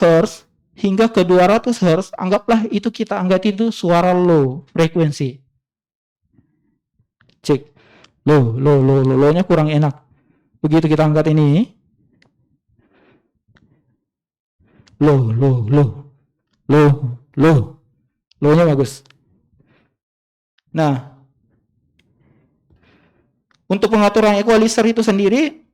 Hz hingga ke 200 Hz, anggaplah itu kita anggap itu suara low frekuensi. Cek. Low-nya kurang enak. Begitu kita angkat ini, low-nya bagus. Nah, untuk pengaturan equalizer itu sendiri,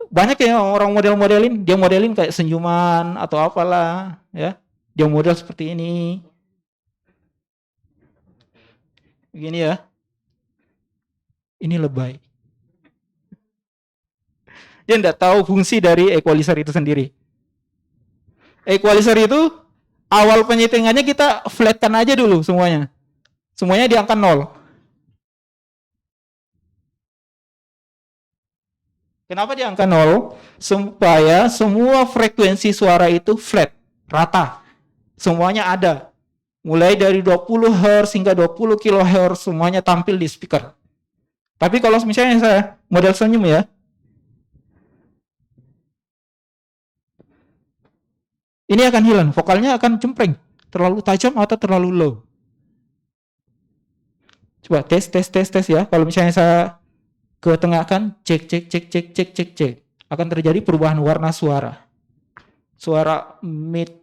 banyak ya orang model-modelin, dia modelin kayak senyuman atau apalah, ya. Dia model seperti ini. Begini ya. Ini lebay. Dia tidak tahu fungsi dari equalizer itu sendiri. Equalizer itu awal penyetingannya kita flatkan aja dulu semuanya. Semuanya di angka 0. Kenapa di angka 0? Supaya semua frekuensi suara itu flat, rata. Semuanya ada. Mulai dari 20 Hz hingga 20 kHz semuanya tampil di speaker. Tapi kalau misalnya saya model senyum ya, ini akan hilang, vokalnya akan cempreng, terlalu tajam atau terlalu low. Coba tes ya. Kalau misalnya saya ke tengah kan cek, akan terjadi perubahan warna suara. Suara mid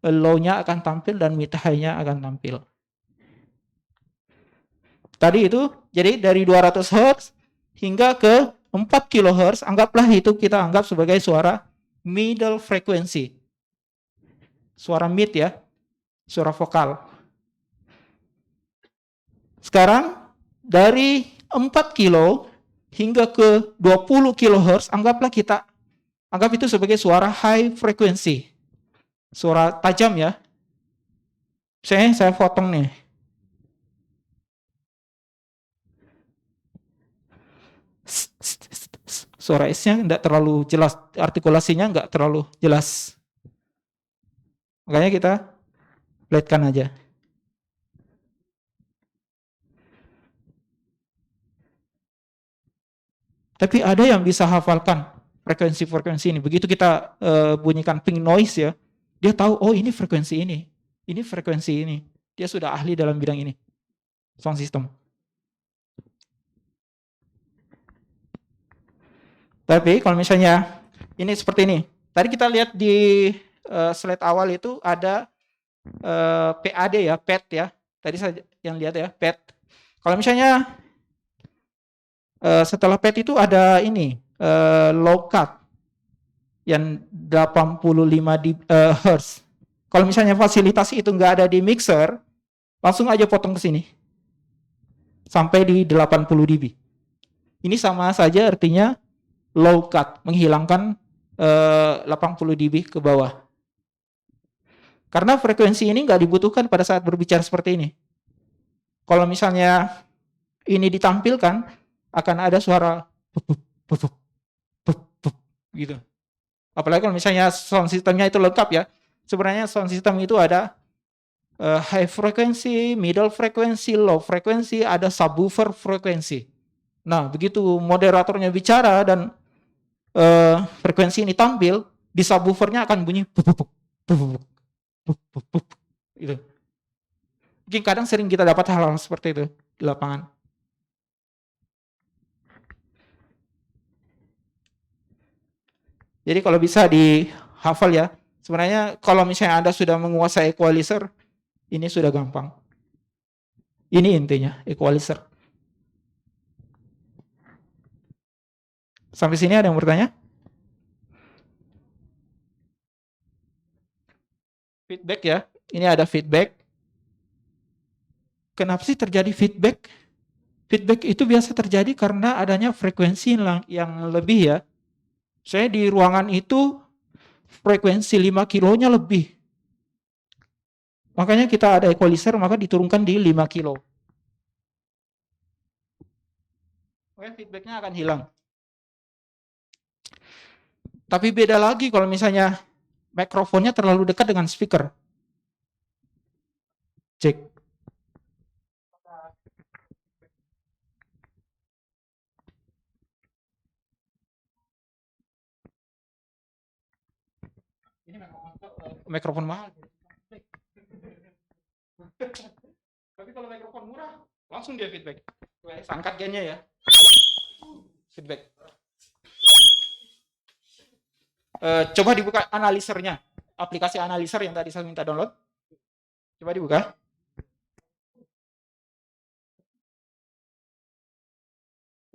low-nya akan tampil dan mid high-nya akan tampil. Tadi itu jadi dari 200 Hz hingga ke 4 kHz, anggaplah itu kita anggap sebagai suara middle frequency. Suara mid ya, suara vokal. Sekarang dari 4 kilo hingga ke 20 kHz, anggaplah kita anggap itu sebagai suara high frequency. Suara tajam ya. Saya potong nih. Suara S-nya enggak terlalu jelas, artikulasinya enggak terlalu jelas. Makanya kita flatkan aja. Tapi ada yang bisa hafalkan frekuensi-frekuensi ini. Begitu kita bunyikan pink noise ya, dia tahu, oh ini frekuensi ini frekuensi ini. Dia sudah ahli dalam bidang ini, sound system. Tapi kalau misalnya ini seperti ini, tadi kita lihat di slide awal itu ada PAD ya, PET ya. Tadi saya yang lihat ya, PET. Kalau misalnya setelah PET itu ada ini low cut yang 85 Hz. Kalau misalnya fasilitas itu nggak ada di mixer, langsung aja potong ke sini sampai di 80 dB. Ini sama saja artinya low cut, menghilangkan 80 dB ke bawah. Karena frekuensi ini nggak dibutuhkan pada saat berbicara seperti ini. Kalau misalnya ini ditampilkan, akan ada suara gitu. Apalagi kalau misalnya sound systemnya itu lengkap ya. Sebenarnya sound system itu ada high frequency, middle frequency, low frequency, ada subwoofer frekuensi. Nah, begitu moderatornya bicara dan frekuensi ini tampil, di subwoofernya akan bunyi gitu. Mungkin kadang sering kita dapat hal-hal seperti itu di lapangan. Jadi kalau bisa dihafal ya, sebenarnya kalau misalnya Anda sudah menguasai equalizer, ini sudah gampang. Ini intinya, equalizer. Sampai sini ada yang bertanya? Feedback ya, ini ada feedback. Kenapa sih terjadi feedback? Feedback itu biasa terjadi karena adanya frekuensi yang lebih ya. Saya di ruangan itu frekuensi 5 kilonya lebih. Makanya kita ada equalizer, maka diturunkan di 5 kilo. Oke, feedbacknya akan hilang. Tapi beda lagi kalau misalnya mikrofonnya terlalu dekat dengan speaker. Cek. Ini memang mikrofon mahal. Tapi kalau mikrofon murah, langsung dia feedback. Angkat gainnya ya. Feedback. Coba dibuka analisernya. Aplikasi analiser yang tadi saya minta download. Coba dibuka.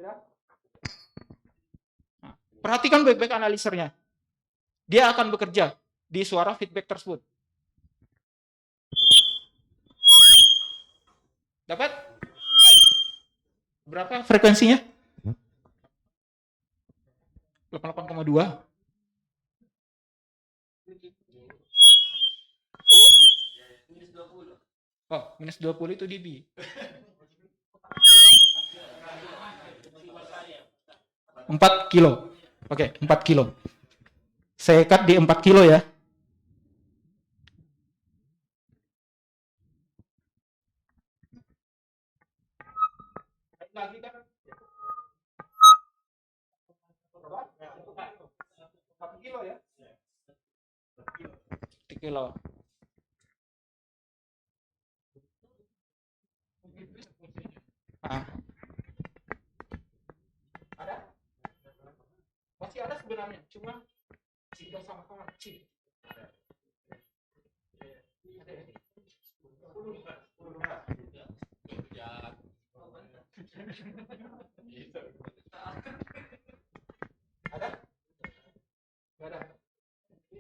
Nah, perhatikan baik-baik analisernya. Dia akan bekerja di suara feedback tersebut. Dapat? Berapa frekuensinya? 88,2. Oh, minus 20 itu dB. Empat kilo. Oke, 4 kilo. Saya cut di 4 kilo ya. Lagi kan? 1 kilo ya? 1 kilo. Ah. Ada? Masih ada sebenarnya, cuma sudah sama-sama kecil. Ada? Ada.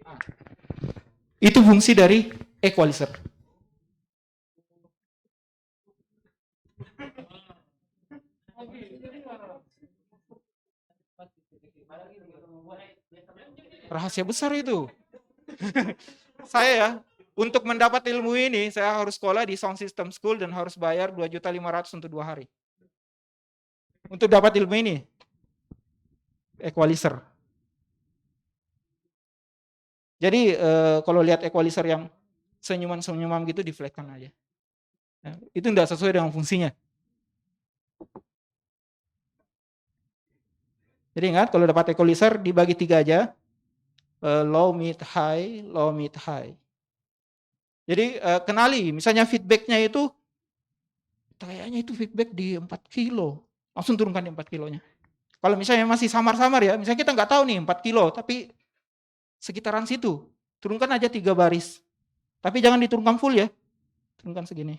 Ah. Itu fungsi dari equalizer. Rahasia besar itu. Saya ya, untuk mendapat ilmu ini, saya harus sekolah di Sound System School dan harus bayar 2.500.000 untuk 2 hari. Untuk dapat ilmu ini, equalizer. Jadi kalau lihat equalizer yang senyuman-senyuman gitu, di-flatkan aja. Nah, itu tidak sesuai dengan fungsinya. Jadi ingat, kalau dapat equalizer dibagi 3 aja. Low, mid, high, low, mid, high. Jadi kenali, misalnya feedbacknya itu, kayaknya itu feedback di 4 kilo. Langsung turunkan di 4 kilonya. Kalau misalnya masih samar-samar ya, misalnya kita nggak tahu nih 4 kilo, tapi sekitaran situ, turunkan aja 3 baris. Tapi jangan diturunkan full ya, turunkan segini.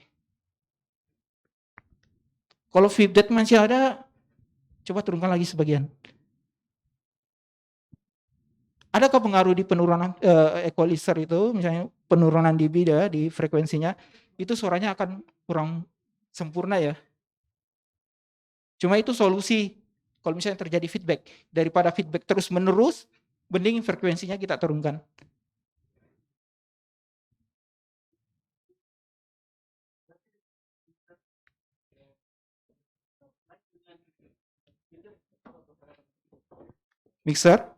Kalau feedback masih ada, coba turunkan lagi sebagian. Adakah pengaruh di penurunan equalizer itu, misalnya penurunan dB ya, di frekuensinya, itu suaranya akan kurang sempurna ya. Cuma itu solusi kalau misalnya terjadi feedback. Daripada feedback terus menerus, mending frekuensinya kita turunkan. Mixer.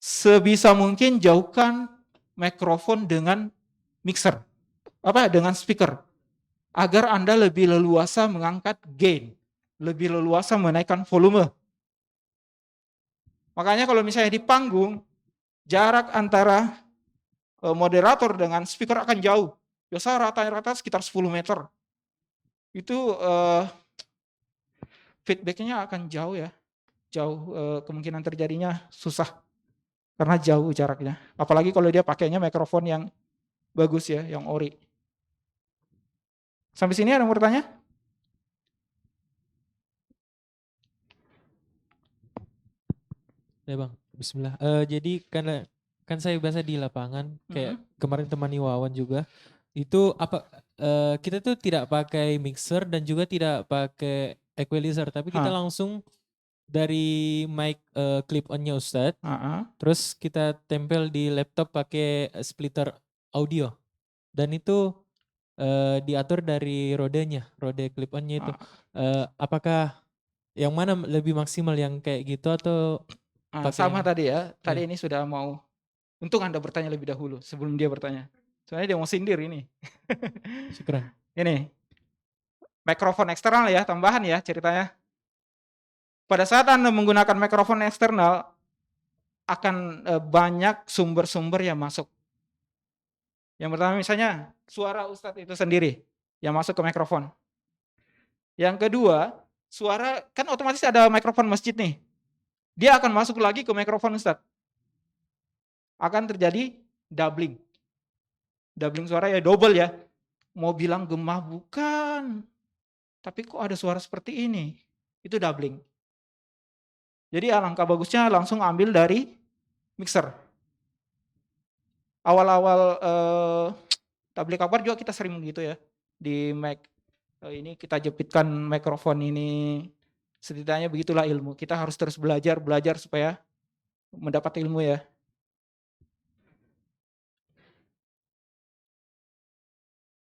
Sebisa mungkin jauhkan mikrofon dengan mixer. Dengan speaker. Agar Anda lebih leluasa mengangkat gain. Lebih leluasa menaikkan volume. Makanya kalau misalnya di panggung, jarak antara moderator dengan speaker akan jauh. Biasa rata-rata sekitar 10 meter. Itu feedbacknya akan jauh ya. Jauh, kemungkinan terjadinya susah. Karena jauh jaraknya. Apalagi kalau dia pakainya mikrofon yang bagus ya, yang ori. Sampai sini ada yang mau bertanya? Ya bang, Bismillah. Jadi karena kan saya biasa di lapangan, kayak kemarin temani Wawan juga, itu apa kita tuh tidak pakai mixer dan juga tidak pakai equalizer, tapi kita langsung dari mic clip onnya Ustadz, terus kita tempel di laptop pakai splitter audio, dan itu diatur dari rodenya, rode clip onnya itu. Apakah yang mana lebih maksimal, yang kayak gitu atau sama tadi ya. Tadi ini sudah mau, untung Anda bertanya lebih dahulu sebelum dia bertanya. Soalnya dia mau sindir ini. Syukran. Ini mikrofon eksternal ya, tambahan ya ceritanya. pada saat Anda menggunakan mikrofon eksternal, akan banyak sumber-sumber yang masuk. Yang pertama misalnya suara Ustadz itu sendiri yang masuk ke mikrofon. Yang kedua, suara kan otomatis ada mikrofon masjid nih. Dia akan masuk lagi ke mikrofon Ustadz. Akan terjadi doubling. Doubling suara ya double ya. Mau bilang gemah bukan. Tapi kok ada suara seperti ini? Itu doubling. Jadi alangkah bagusnya langsung ambil dari mixer. Awal-awal tablik kabar juga kita sering begitu ya. Di Mac ini kita jepitkan mikrofon ini. Setidaknya begitulah ilmu. Kita harus terus belajar supaya mendapat ilmu ya.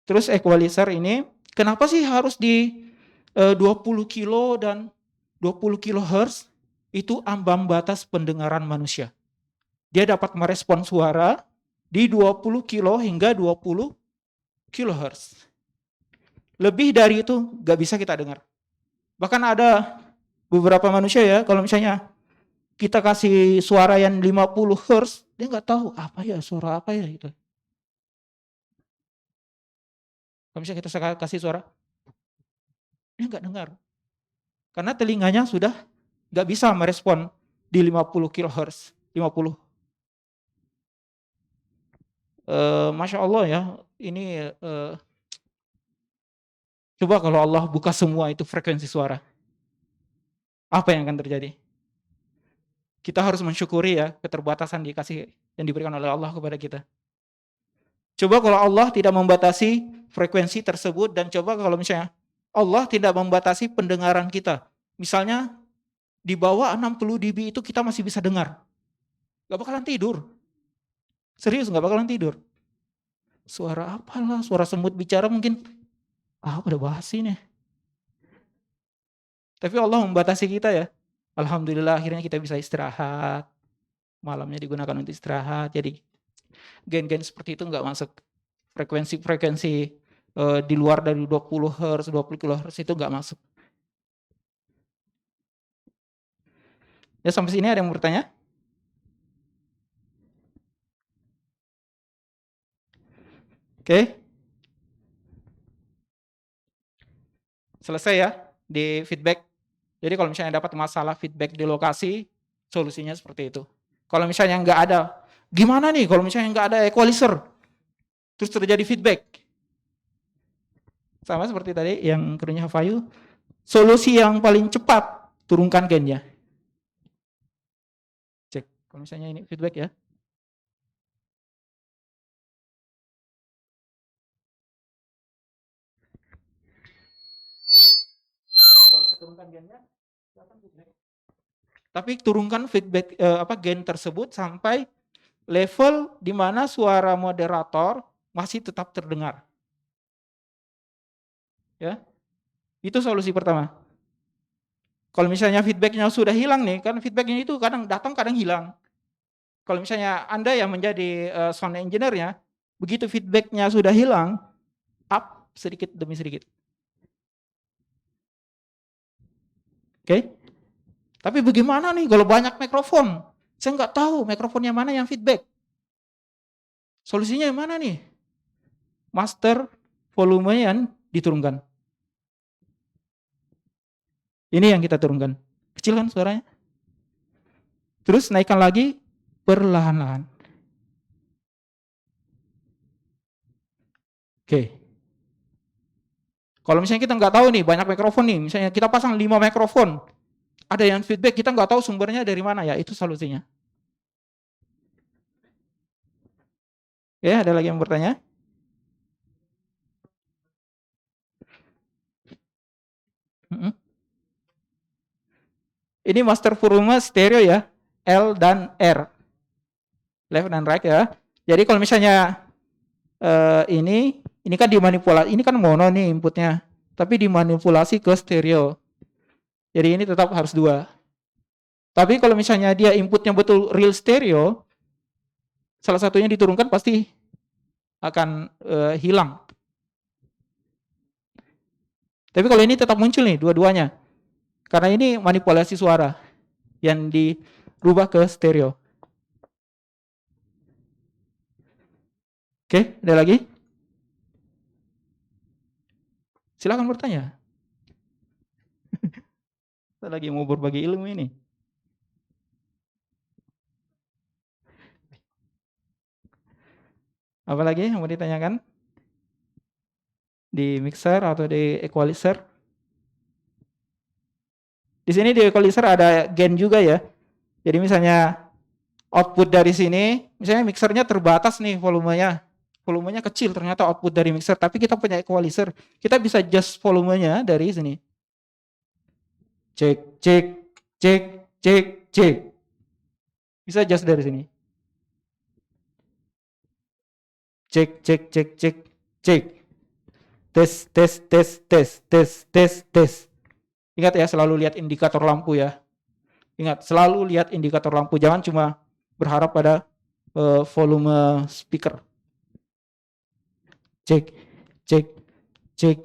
Terus equalizer ini, kenapa sih harus di 20 kilo dan 20 kHz? Itu ambang batas pendengaran manusia. Dia dapat merespon suara di 20 kilo hingga 20 kHz. Lebih dari itu nggak bisa kita dengar. Bahkan ada beberapa manusia ya, kalau misalnya kita kasih suara yang 50 Hz, dia nggak tahu apa ya, suara apa ya gitu. Kalau misalnya kita kasih suara, dia nggak dengar. Karena telinganya sudah nggak bisa merespon di 50 kHz, 50. Masya Allah ya, ini coba kalau Allah buka semua itu frekuensi suara, apa yang akan terjadi? Kita harus mensyukuri ya keterbatasan dikasih yang diberikan oleh Allah kepada kita. Coba kalau Allah tidak membatasi frekuensi tersebut, dan coba kalau misalnya Allah tidak membatasi pendengaran kita. Misalnya di bawah 60 dB itu kita masih bisa dengar. Gak bakalan tidur. Serius gak bakalan tidur. Suara apalah, suara semut bicara mungkin. Udah bahas ini. Tapi Allah membatasi kita ya. Alhamdulillah akhirnya kita bisa istirahat. Malamnya digunakan untuk istirahat. Jadi gen-gen seperti itu nggak masuk. Frekuensi-frekuensi di luar dari 20 Hz, 20 kHz itu nggak masuk. Ya sampai sini ada yang bertanya? Oke. Selesai ya di feedback. Jadi kalau misalnya dapat masalah feedback di lokasi, solusinya seperti itu. Kalau misalnya nggak ada, gimana nih kalau misalnya nggak ada equalizer? Terus terjadi feedback. Sama seperti tadi yang kerunya Hafayu, solusi yang paling cepat, turunkan gennya. Cek, kalau misalnya ini feedback ya. Kalau saya turunkan gennya, akan feedback. Tapi turunkan feedback gen tersebut sampai level di mana suara moderator masih tetap terdengar. Ya, itu solusi pertama. Kalau misalnya feedbacknya sudah hilang nih, kan feedbacknya itu kadang datang kadang hilang. Kalau misalnya Anda yang menjadi sound engineer-nya, begitu feedbacknya sudah hilang, up sedikit demi sedikit. Oke? Tapi bagaimana nih kalau banyak mikrofon? Saya nggak tahu mikrofonnya mana yang feedback. Solusinya yang mana nih? Master volume yang diturunkan. Ini yang kita turunkan. Kecil kan suaranya? Terus naikkan lagi perlahan-lahan. Oke. Kalau misalnya kita nggak tahu nih banyak mikrofon nih, misalnya kita pasang 5 mikrofon, ada yang feedback kita nggak tahu sumbernya dari mana ya, itu solusinya. Oke, ada lagi yang bertanya? Ini master volume stereo ya, L dan R, left dan right ya. Jadi kalau misalnya ini kan dimanipulasi, ini kan mono nih inputnya, tapi dimanipulasi ke stereo. Jadi ini tetap harus 2. Tapi kalau misalnya dia inputnya betul real stereo, salah satunya diturunkan pasti akan hilang. Tapi kalau ini tetap muncul nih dua-duanya. Karena ini manipulasi suara yang dirubah ke stereo. Oke, ada lagi? Silakan bertanya. Kita lagi mau berbagi ilmu ini. Apa lagi yang mau ditanyakan? Di mixer atau di equalizer? Di sini di equalizer ada gain juga ya. Jadi misalnya output dari sini, misalnya mixernya terbatas nih volumenya. Volumenya kecil ternyata output dari mixer, tapi kita punya equalizer. Kita bisa adjust volumenya dari sini. Cek, cek, cek, cek, cek. Bisa adjust dari sini. Cek, cek, cek, cek, cek. Tes, tes, tes, tes, tes, tes, tes. Ingat ya, selalu lihat indikator lampu ya. Ingat, selalu lihat indikator lampu. Jangan cuma berharap pada volume speaker. Cek, cek, cek.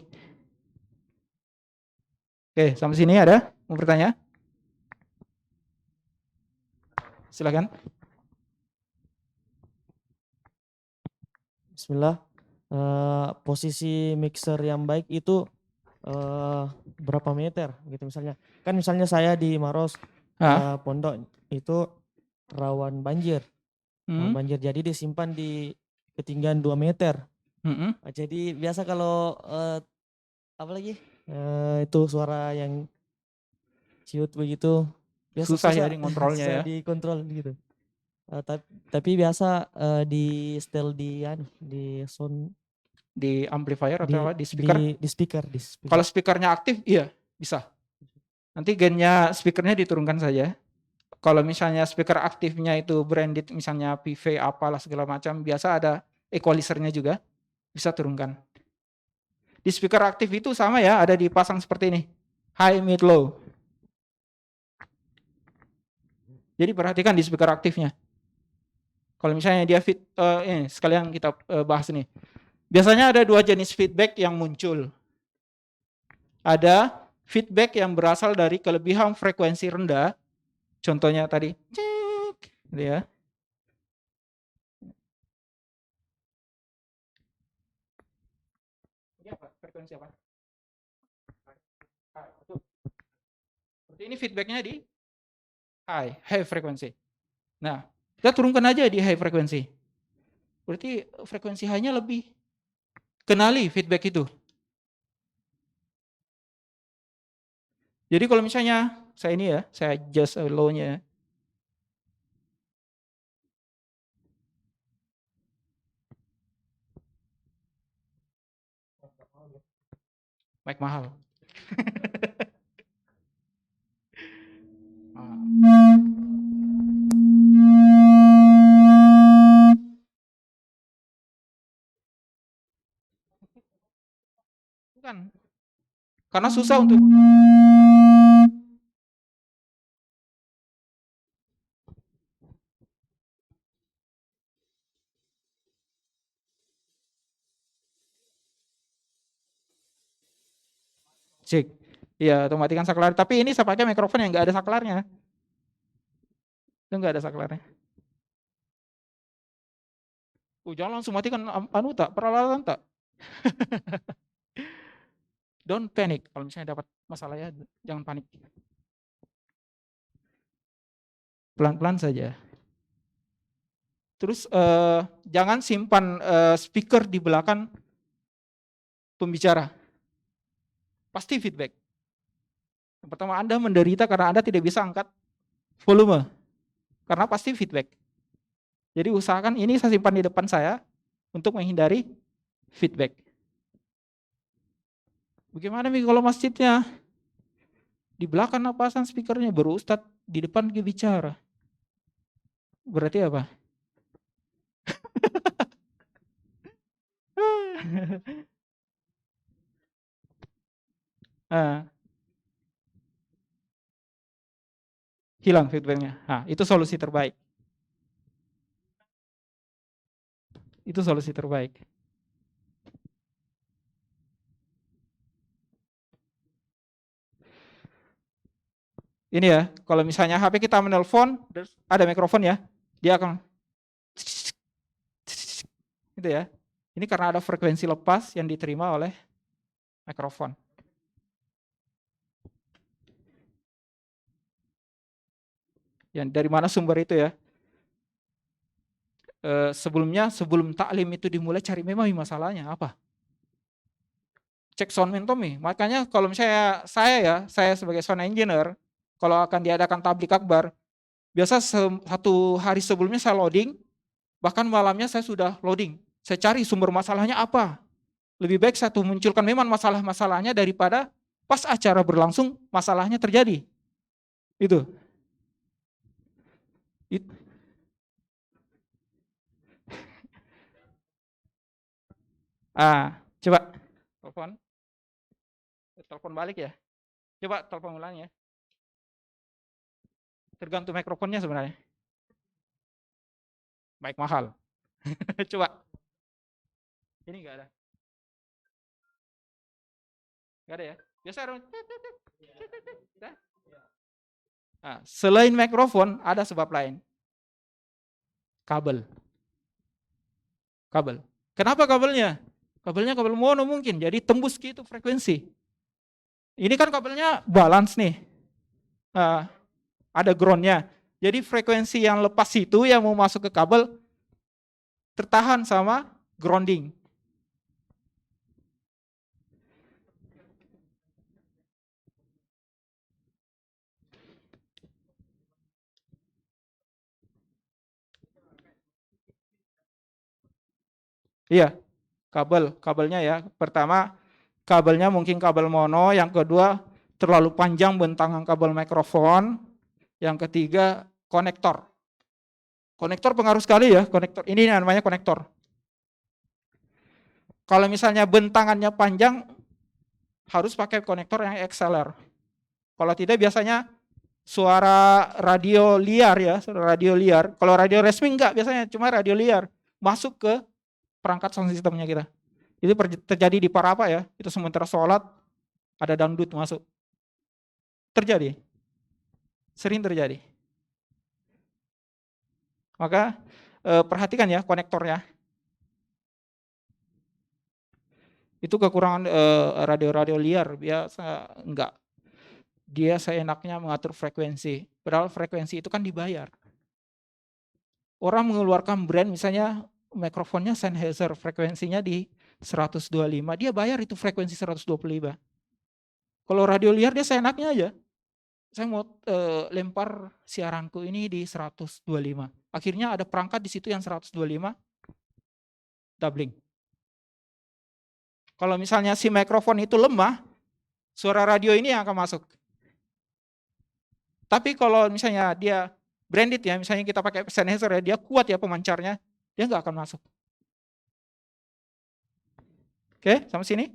Oke, sampai sini ada? Mau bertanya? Silakan. Bismillah. Posisi mixer yang baik itu berapa meter gitu misalnya. Kan misalnya saya di Maros pondok itu rawan banjir. Banjir jadi disimpan di ketinggian 2 meter. Jadi biasa kalau apa lagi? Itu suara yang ciut begitu biasa Susah ya dikontrolnya susah ya. dikontrol gitu. Tapi biasa di setel di sound Di amplifier atau apa? Di speaker? di speaker. Kalau speakernya aktif, iya bisa. Nanti gainnya speakernya diturunkan saja. Kalau misalnya speaker aktifnya itu branded, misalnya PV apalah segala macam, biasa ada equalizernya juga, bisa turunkan. Di speaker aktif itu sama ya, ada dipasang seperti ini, high, mid, low. Jadi perhatikan di speaker aktifnya. Kalau misalnya dia ini sekalian kita bahas nih. Biasanya ada 2 jenis feedback yang muncul. Ada feedback yang berasal dari kelebihan frekuensi rendah. Contohnya tadi, cek, gitu ya. Ini apa? Frekuensi apa? Seperti ini feedbacknya di high frekuensi. Nah, kita turunkan aja di high frekuensi. Berarti frekuensi high-nya lebih. Kenali feedback itu. Jadi kalau misalnya saya ini ya, saya adjust low-nya. Mic mahal. Bukan. Karena susah untuk cek. Iya, atau matikan saklar. Tapi ini saya pakai mikrofon yang nggak ada saklarnya. Itu nggak ada saklarnya. Jangan langsung matikan tak, peralatan tak. Don't panic. Kalau misalnya dapat masalah ya, jangan panik. Pelan-pelan saja. Terus jangan simpan speaker di belakang pembicara. Pasti feedback. Yang pertama, Anda menderita karena Anda tidak bisa angkat volume. Karena pasti feedback. Jadi usahakan ini saya simpan di depan saya untuk menghindari feedback. Bagaimana nih kalau masjidnya di belakang pasang speakernya, baru Ustadz di depan dia bicara. Berarti apa? Hilang feedbacknya. Nah, itu solusi terbaik. Itu solusi terbaik. Ini ya, kalau misalnya HP kita menelpon, ada mikrofon ya, dia akan gitu ya. Ini karena ada frekuensi lepas yang diterima oleh mikrofon. Yang dari mana sumber itu ya? Sebelum taklim itu dimulai, cari memang masalahnya apa. Cek sound mentomi. Makanya kalau misalnya saya sebagai sound engineer, kalau akan diadakan tablik akbar, biasa satu hari sebelumnya saya loading, bahkan malamnya saya sudah loading. Saya cari sumber masalahnya apa. Lebih baik satu munculkan memang masalah-masalahnya daripada pas acara berlangsung masalahnya terjadi. Itu. Coba telepon balik ya. Coba telepon ulang ya. Tergantung mikrofonnya sebenarnya. Baik mahal. Coba. Ini enggak ada. Enggak ada ya. Biasa ada. Nah, selain mikrofon ada sebab lain. Kabel. Kenapa kabelnya? Kabelnya kabel mono mungkin, jadi tembus gitu frekuensi. Ini kan kabelnya balance nih. Ada groundnya. Jadi frekuensi yang lepas itu yang mau masuk ke kabel tertahan sama grounding. Iya, kabelnya ya. Pertama, kabelnya mungkin kabel mono, yang kedua terlalu panjang bentangan kabel mikrofon, yang ketiga konektor. Konektor pengaruh sekali ya, konektor. Ini namanya konektor. Kalau misalnya bentangannya panjang, harus pakai konektor yang XLR. Kalau tidak biasanya suara radio liar ya, suara radio liar. Kalau radio resmi enggak, biasanya cuma radio liar masuk ke perangkat sound systemnya kita. Itu terjadi di Parapa ya, itu sementara sholat ada dangdut masuk. Terjadi, sering terjadi. Maka perhatikan ya konektornya. Itu kekurangan radio-radio liar, biasa enggak. Dia seenaknya mengatur frekuensi, padahal frekuensi itu kan dibayar. Orang mengeluarkan brand misalnya mikrofonnya Sennheiser, frekuensinya di 125, dia bayar itu frekuensi 125. Kalau radio liar dia seenaknya aja. Saya mau lempar siaranku ini di 125. Akhirnya ada perangkat di situ yang 125 doubling. Kalau misalnya si mikrofon itu lemah, suara radio ini yang akan masuk. Tapi kalau misalnya dia branded ya, misalnya kita pakai Sennheiser ya, dia kuat ya pemancarnya, dia nggak akan masuk. Oke, sampai sini.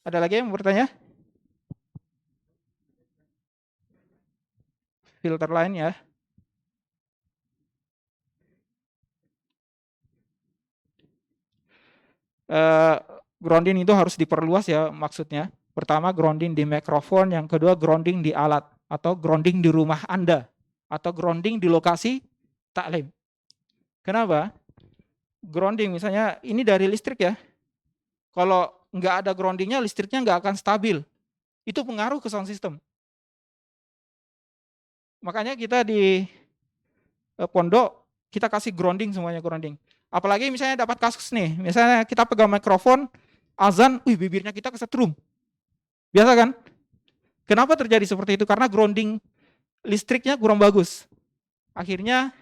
Ada lagi yang bertanya? Filter lain ya. Grounding itu harus diperluas ya maksudnya. Pertama grounding di mikrofon, yang kedua grounding di alat, atau grounding di rumah Anda, atau grounding di lokasi taklim. Kenapa? Grounding misalnya ini dari listrik ya. Kalau nggak ada groundingnya, listriknya nggak akan stabil. Itu pengaruh ke sound system. Makanya kita di pondok kita kasih grounding semuanya, grounding. Apalagi misalnya dapat kasus nih, misalnya kita pegang mikrofon, azan, bibirnya kita kesetrum. Biasa kan? Kenapa terjadi seperti itu? Karena grounding listriknya kurang bagus. Akhirnya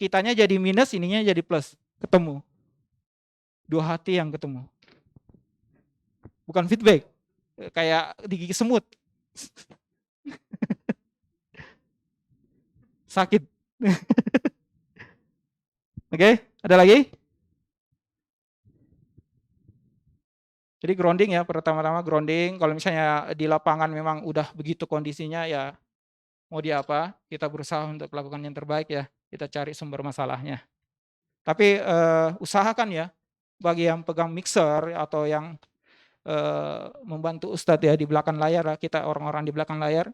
kitanya jadi minus, ininya jadi plus. Ketemu. Dua hati yang ketemu. Bukan feedback. Kayak digigit semut. Sakit. Oke, ada lagi? Jadi grounding ya, pertama-tama grounding. Kalau misalnya di lapangan memang udah begitu kondisinya ya, mau di apa, kita berusaha untuk melakukan yang terbaik ya. Kita cari sumber masalahnya. Tapi usahakan ya, bagi yang pegang mixer atau yang membantu Ustadz ya di belakang layar lah, kita orang-orang di belakang layar,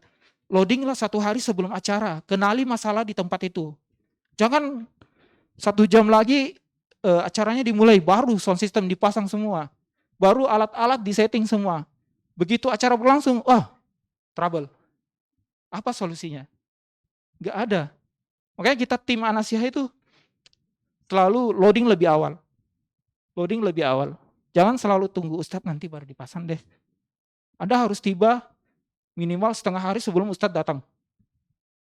loadinglah 1 hari sebelum acara, kenali masalah di tempat itu. Jangan 1 jam lagi acaranya dimulai, baru sound system dipasang semua, baru alat-alat disetting semua. Begitu acara berlangsung, trouble. Apa solusinya? Nggak ada. Makanya kita tim Anasiah itu selalu loading lebih awal. Loading lebih awal. Jangan selalu tunggu Ustadz nanti baru dipasang deh. Anda harus tiba minimal 1/2 hari sebelum Ustadz datang.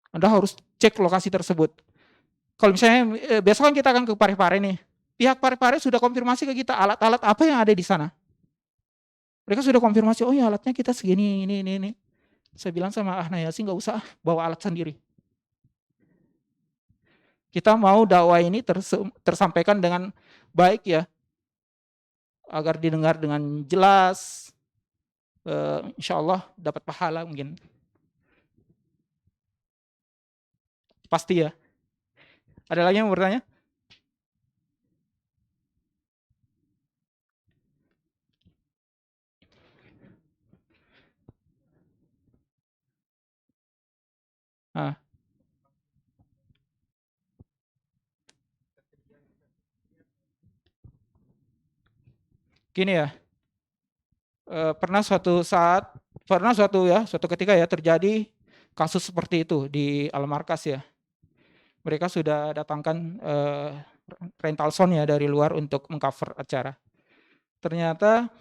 Anda harus cek lokasi tersebut. Kalau misalnya besok kan kita akan ke Parepare nih. Pihak Parepare sudah konfirmasi ke kita alat-alat apa yang ada di sana. Mereka sudah konfirmasi, oh ya alatnya kita segini, ini. Saya bilang sama Yasin, nggak usah bawa alat sendiri. Kita mau dakwah ini tersampaikan dengan baik ya, agar didengar dengan jelas. Insya Allah dapat pahala mungkin. Pasti ya. Ada lagi yang mau bertanya? Gini ya, suatu ketika ya terjadi kasus seperti itu di Al-Markas ya. Mereka sudah datangkan rental sound ya dari luar untuk mengcover acara. Ternyata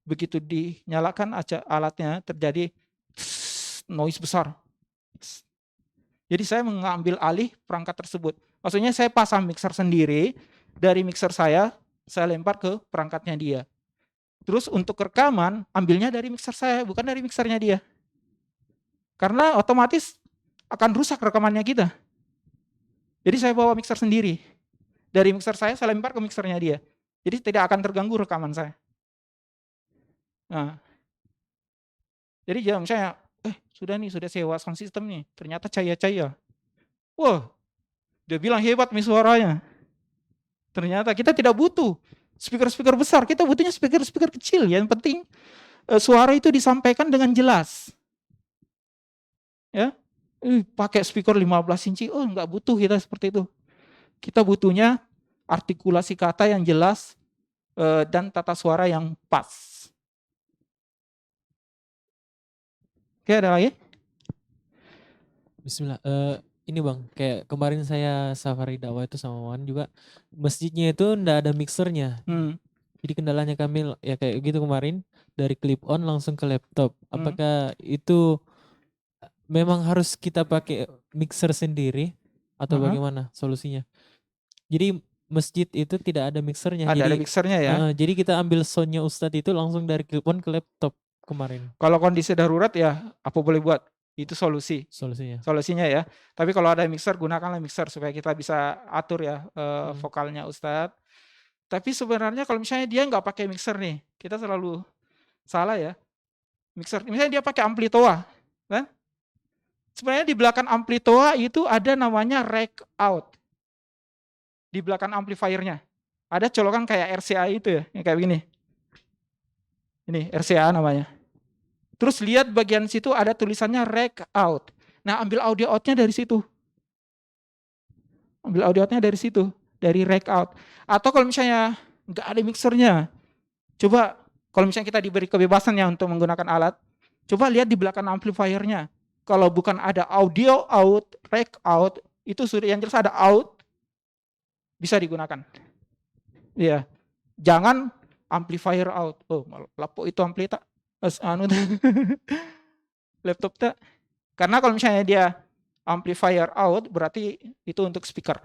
begitu dinyalakan alatnya terjadi noise besar. Jadi saya mengambil alih perangkat tersebut. Maksudnya saya pasang mixer sendiri, dari mixer saya lempar ke perangkatnya dia. Terus untuk rekaman, ambilnya dari mixer saya, bukan dari mixernya dia. Karena otomatis akan rusak rekamannya kita. Jadi saya bawa mixer sendiri. Dari mixer saya lempar ke mixernya dia. Jadi tidak akan terganggu rekaman saya. Nah, jadi jangan misalnya, sudah sewa sound system nih, ternyata caya-caya. Wah, dia bilang hebat nih suaranya. Ternyata kita tidak butuh speaker-speaker besar, kita butuhnya speaker-speaker kecil. Yang penting suara itu disampaikan dengan jelas. Ya, pakai speaker 15 inci, nggak butuh kita seperti itu. Kita butuhnya artikulasi kata yang jelas dan tata suara yang pas. Oke, ada lagi? Bismillah. Ini Bang, kayak kemarin saya safari dakwah itu sama Wan juga, masjidnya itu ndak ada mixernya. Jadi kendalanya kami ya kayak gitu kemarin, dari clip on langsung ke laptop. Apakah itu memang harus kita pakai mixer sendiri atau bagaimana solusinya? Jadi masjid itu tidak ada mixernya. Ada mixernya ya. Jadi kita ambil soundnya Ustadz itu langsung dari clip on ke laptop kemarin. Kalau kondisi darurat ya apa boleh buat, itu solusinya ya. Tapi kalau ada mixer, gunakanlah mixer supaya kita bisa atur ya vokalnya Ustadz. Tapi sebenarnya kalau misalnya dia nggak pakai mixer nih, kita selalu salah ya. Mixer, misalnya dia pakai amplitoa, kan? Sebenarnya di belakang amplitoa itu ada namanya rack out. Di belakang amplifiernya ada colokan kayak RCA itu ya, yang kayak begini. Ini RCA namanya. Terus lihat bagian situ ada tulisannya rack out. Nah, ambil audio outnya dari situ. Dari rack out. Atau kalau misalnya nggak ada mixernya, coba kalau misalnya kita diberi kebebasan ya untuk menggunakan alat, coba lihat di belakang amplifiernya. Kalau bukan ada audio out, rack out, itu sudah yang jelas ada out, bisa digunakan. Iya. Jangan amplifier out. Lapo itu amplita. Laptop tak. Karena kalau misalnya dia amplifier out berarti itu untuk speaker.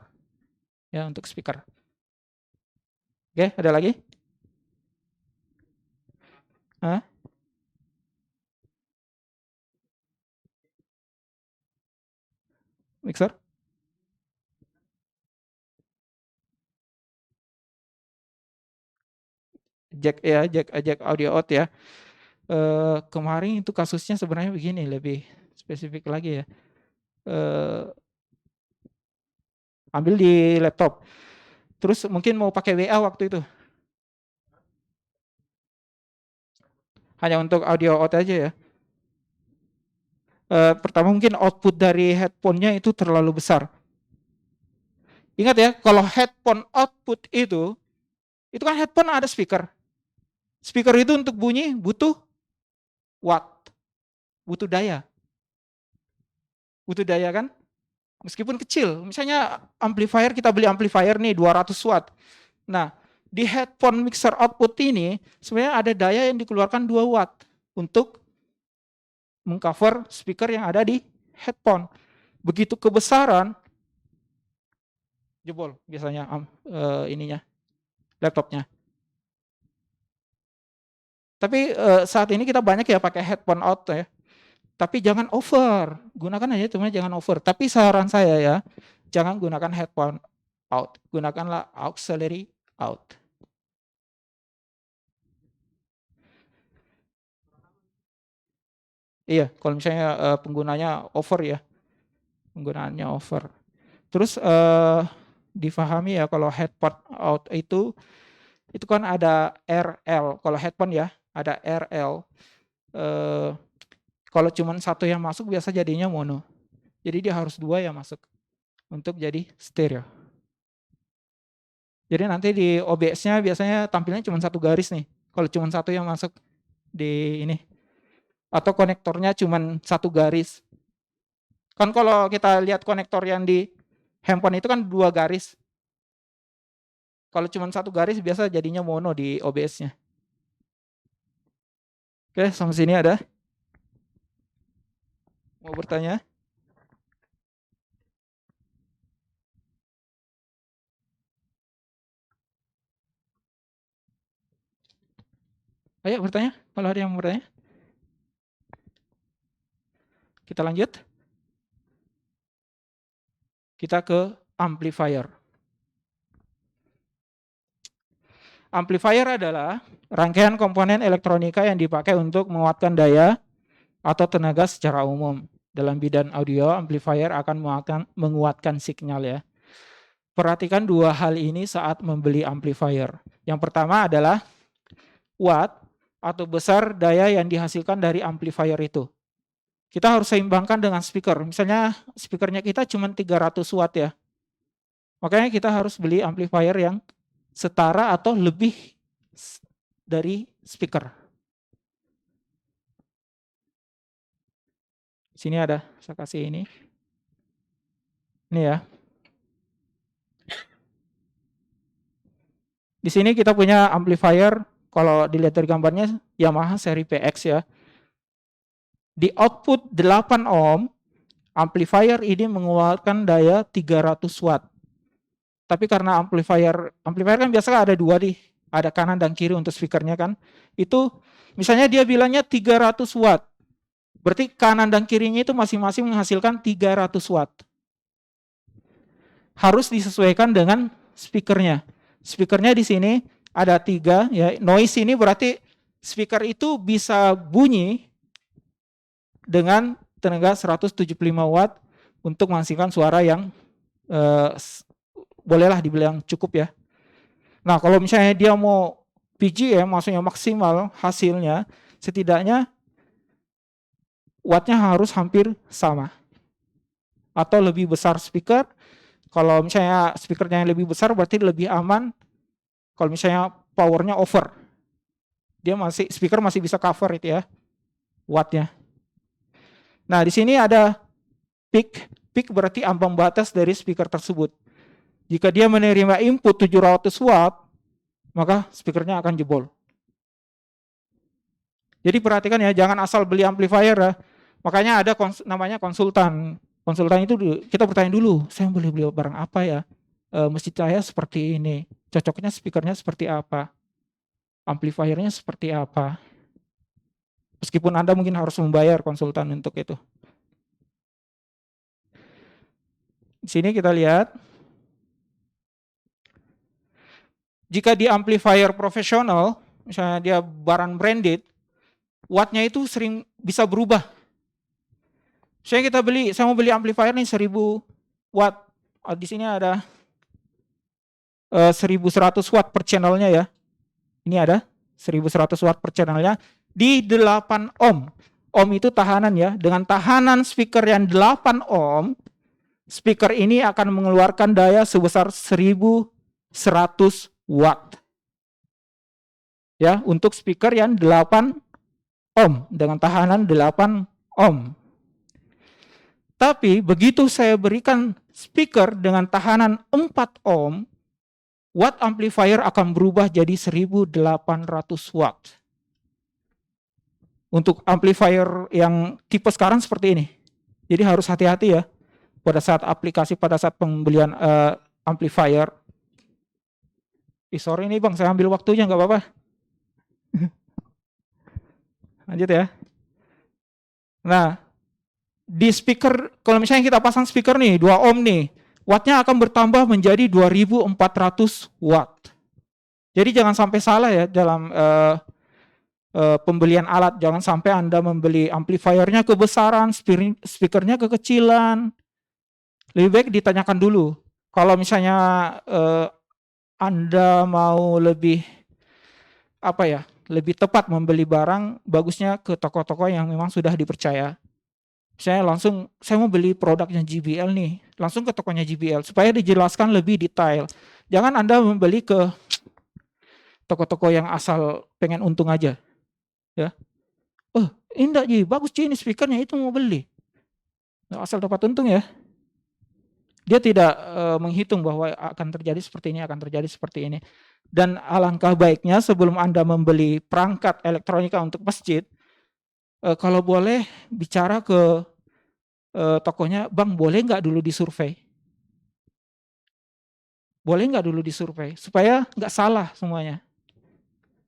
Ya, untuk speaker. Oke, ada lagi? Mixer? Jack audio out ya. Kemarin itu kasusnya sebenarnya begini, lebih spesifik lagi ya. ambil di laptop. Terus mungkin mau pakai WA waktu itu. Hanya untuk audio out aja ya. Pertama mungkin output dari headphone-nya itu terlalu besar. Ingat ya, kalau headphone output itu kan headphone ada speaker. Speaker itu untuk bunyi butuh watt, butuh daya. Butuh daya kan? Meskipun kecil. Misalnya amplifier, kita beli amplifier nih 200 watt. Nah, di headphone mixer output ini sebenarnya ada daya yang dikeluarkan 2 watt untuk mengcover speaker yang ada di headphone. Begitu kebesaran, jebol biasanya ininya, laptopnya. Tapi saat ini kita banyak ya pakai headphone out ya. Tapi jangan over, gunakan aja cuma jangan over. Tapi saran saya ya, jangan gunakan headphone out, gunakanlah auxiliary out. Iya, kalau misalnya penggunanya over ya, penggunaannya over. Terus difahami ya kalau headphone out itu kan ada RL. Kalau headphone ya ada RL. Kalau cuma satu yang masuk biasa jadinya mono. Jadi dia harus 2 yang masuk untuk jadi stereo. Jadi nanti di OBS-nya biasanya tampilnya cuma 1 garis nih. Kalau cuma 1 yang masuk di ini. Atau konektornya cuma 1 garis. Kan kalau kita lihat konektor yang di handphone itu kan 2 garis. Kalau cuma 1 garis biasa jadinya mono di OBS-nya. Oke, sampai sini ada? Mau bertanya? Ayo bertanya, kalau ada yang mau bertanya. Kita lanjut. Kita ke amplifier. Amplifier adalah rangkaian komponen elektronika yang dipakai untuk menguatkan daya atau tenaga secara umum. Dalam bidang audio, amplifier akan menguatkan signal ya. Perhatikan 2 hal ini saat membeli amplifier. Yang pertama adalah watt atau besar daya yang dihasilkan dari amplifier itu. Kita harus seimbangkan dengan speaker. Misalnya speakernya kita cuma 300 watt ya. Makanya kita harus beli amplifier yang setara atau lebih dari speaker. Sini ada, saya kasih ini. Ini ya. Di sini kita punya amplifier, kalau dilihat dari gambarnya Yamaha seri PX ya. Di output 8 ohm, amplifier ini mengeluarkan daya 300 watt. Tapi karena amplifier kan biasa ada 2 nih, ada kanan dan kiri untuk speakernya kan. Itu misalnya dia bilangnya 300 watt. Berarti kanan dan kirinya itu masing-masing menghasilkan 300 watt. Harus disesuaikan dengan speakernya. Speakernya di sini ada 3 ya. Noise ini berarti speaker itu bisa bunyi dengan tenaga 175 watt untuk menghasilkan suara yang bolehlah dibilang cukup ya. Nah, kalau misalnya dia mau PGM, maksudnya maksimal hasilnya, setidaknya wattnya harus hampir sama. Atau lebih besar speaker. Kalau misalnya speakernya yang lebih besar berarti lebih aman. Kalau misalnya powernya over, dia speaker masih bisa cover itu ya, wattnya. Nah, di sini ada peak. Peak berarti ambang batas dari speaker tersebut. Jika dia menerima input 700 watt, maka speakernya akan jebol. Jadi perhatikan ya, jangan asal beli amplifier ya. Makanya ada namanya konsultan. Konsultan itu kita bertanya dulu, saya beli barang apa ya? Masjid saya seperti ini. Cocoknya speakernya seperti apa? Amplifiernya seperti apa? Meskipun Anda mungkin harus membayar konsultan untuk itu. Di sini kita lihat. Jika di amplifier profesional, misalnya dia barang branded, wattnya itu sering bisa berubah. Saya mau beli amplifier nih 1000 watt. Di sini ada 1100 watt per channelnya ya. Ini ada 1100 watt per channelnya di 8 ohm. Ohm itu tahanan ya. Dengan tahanan speaker yang 8 ohm, speaker ini akan mengeluarkan daya sebesar 1100 watt. Ya, untuk speaker yang 8 ohm dengan tahanan 8 ohm. Tapi begitu saya berikan speaker dengan tahanan 4 ohm, watt amplifier akan berubah jadi 1800 watt. Untuk amplifier yang tipe sekarang seperti ini. Jadi harus hati-hati ya pada saat aplikasi, pada saat pembelian amplifier. Sorry nih Bang, saya ambil waktunya, nggak apa-apa. Lanjut ya. Nah, di speaker, kalau misalnya kita pasang speaker nih, 2 ohm nih, wattnya akan bertambah menjadi 2400 watt. Jadi jangan sampai salah ya dalam pembelian alat. Jangan sampai Anda membeli amplifiernya kebesaran, speakernya kekecilan. Lebih baik ditanyakan dulu. Kalau misalnya Anda mau lebih lebih tepat membeli barang, bagusnya ke toko-toko yang memang sudah dipercaya. Saya langsung, saya mau beli produknya JBL nih, langsung ke tokonya JBL supaya dijelaskan lebih detail. Jangan Anda membeli ke toko-toko yang asal pengen untung aja. Ya. Indah Ji, bagus Ji ini speakernya, itu mau beli. Asal dapat untung ya. Dia tidak menghitung bahwa akan terjadi seperti ini, akan terjadi seperti ini. Dan alangkah baiknya sebelum Anda membeli perangkat elektronika untuk masjid, kalau boleh bicara ke tokonya, Bang boleh nggak dulu disurvei? Boleh nggak dulu disurvei? Supaya nggak salah semuanya.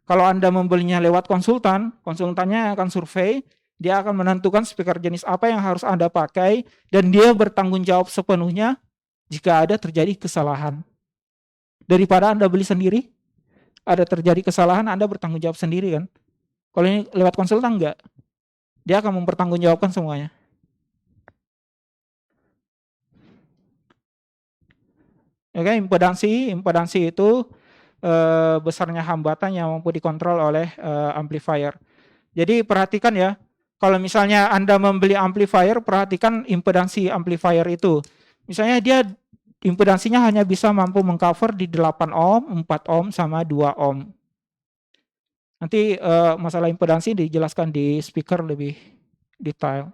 Kalau Anda membelinya lewat konsultan, konsultannya akan survei, dia akan menentukan speaker jenis apa yang harus Anda pakai, dan dia bertanggung jawab sepenuhnya jika ada terjadi kesalahan. Daripada Anda beli sendiri, ada terjadi kesalahan, Anda bertanggung jawab sendiri kan. Kalau ini lewat konsultan enggak. Dia akan mempertanggungjawabkan semuanya. Oke, impedansi itu besarnya hambatan yang mampu dikontrol oleh amplifier. Jadi perhatikan ya, kalau misalnya Anda membeli amplifier, perhatikan impedansi amplifier itu. Misalnya dia impedansinya hanya bisa mampu mengcover di 8 ohm, 4 ohm, sama 2 ohm. Nanti masalah impedansi dijelaskan di speaker lebih detail.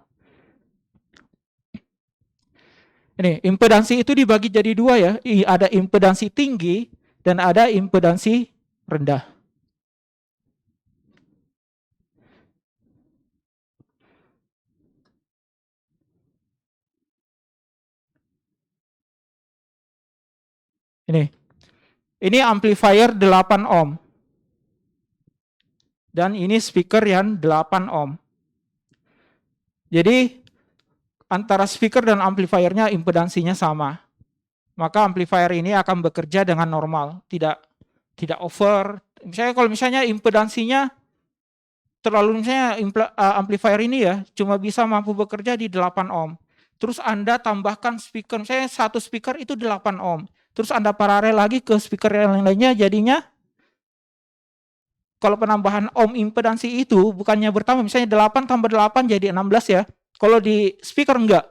Ini impedansi itu dibagi jadi 2 ya, ada impedansi tinggi dan ada impedansi rendah. Ini amplifier 8 ohm. Dan ini speaker yang 8 ohm. Jadi antara speaker dan amplifiernya impedansinya sama. Maka amplifier ini akan bekerja dengan normal, tidak over. Misalnya kalau misalnya impedansinya terlalu, misalnya amplifier ini ya cuma bisa mampu bekerja di 8 ohm. Terus Anda tambahkan speaker, misalnya satu speaker itu 8 ohm. Terus Anda paralel lagi ke speaker yang lainnya, jadinya kalau penambahan ohm impedansi itu bukannya bertambah, misalnya 8 tambah 8 jadi 16 ya. Kalau di speaker enggak.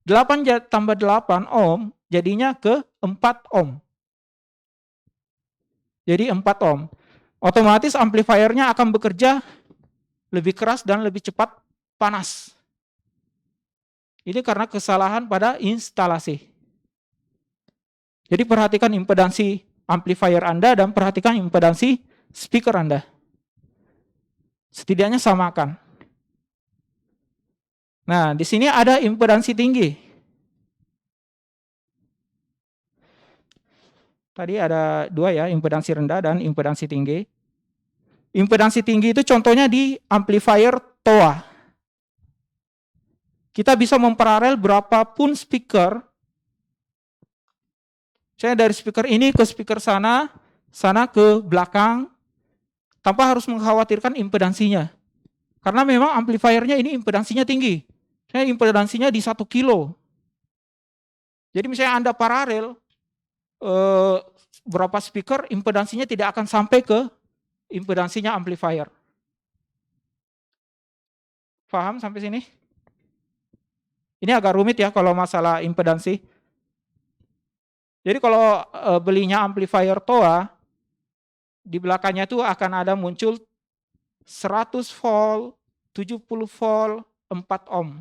8 tambah 8 ohm jadinya ke 4 ohm. Jadi 4 ohm. Otomatis amplifiernya akan bekerja lebih keras dan lebih cepat panas. Ini karena kesalahan pada instalasi. Jadi perhatikan impedansi amplifier Anda dan perhatikan impedansi speaker Anda. Setidaknya samakan. Nah, di sini ada impedansi tinggi. Tadi ada 2 ya, impedansi rendah dan impedansi tinggi. Impedansi tinggi itu contohnya di amplifier TOA. Kita bisa memparalel berapapun speaker. Saya dari speaker ini ke speaker sana, sana ke belakang, tanpa harus mengkhawatirkan impedansinya. Karena memang amplifiernya ini impedansinya tinggi. Saya impedansinya di 1 kilo. Jadi misalnya Anda paralel, eh, berapa speaker, impedansinya tidak akan sampai ke impedansinya amplifier. Paham sampai sini? Ini agak rumit ya kalau masalah impedansi. Jadi kalau belinya amplifier TOA, di belakangnya itu akan ada muncul 100 volt, 70 volt, 4 ohm.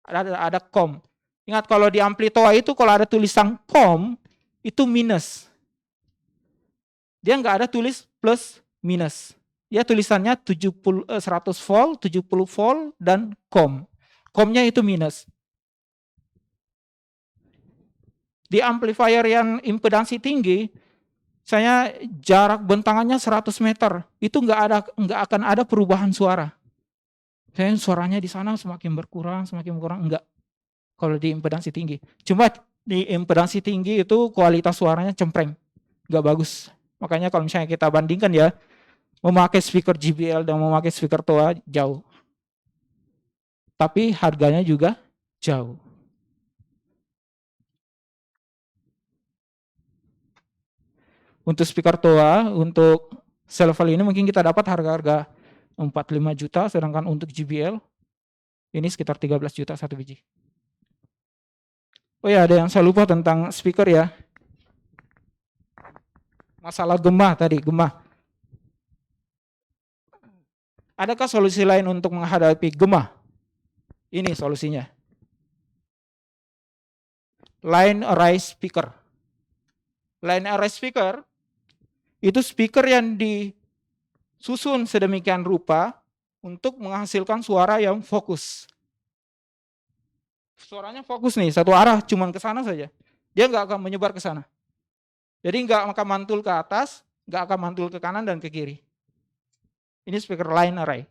Ada COM. Ingat kalau di ampli TOA itu kalau ada tulisan COM, itu minus. Dia nggak ada tulis plus minus. Dia tulisannya 100 volt, 70 volt, dan COM. COM-nya itu minus. Di amplifier yang impedansi tinggi, saya jarak bentangannya 100 meter, itu nggak akan ada perubahan suara. Saya suaranya di sana semakin berkurang, enggak. Kalau di impedansi tinggi, cuma di impedansi tinggi itu kualitas suaranya cempreng, nggak bagus. Makanya kalau misalnya kita bandingkan ya, memakai speaker JBL dan memakai speaker TOA jauh. Tapi harganya juga jauh. Untuk speaker TOA, untuk selevel ini mungkin kita dapat harga-harga 45 juta, sedangkan untuk JBL ini sekitar 13 juta satu biji. Oh ya, ada yang saya lupa tentang speaker ya. Masalah gemah tadi, gemah. Adakah solusi lain untuk menghadapi gemah? Ini solusinya. Line array speaker. Line array speaker itu speaker yang disusun sedemikian rupa untuk menghasilkan suara yang fokus. Suaranya fokus nih, satu arah, cuman ke sana saja. Dia nggak akan menyebar ke sana. Jadi nggak akan mantul ke atas, nggak akan mantul ke kanan dan ke kiri. Ini speaker line array.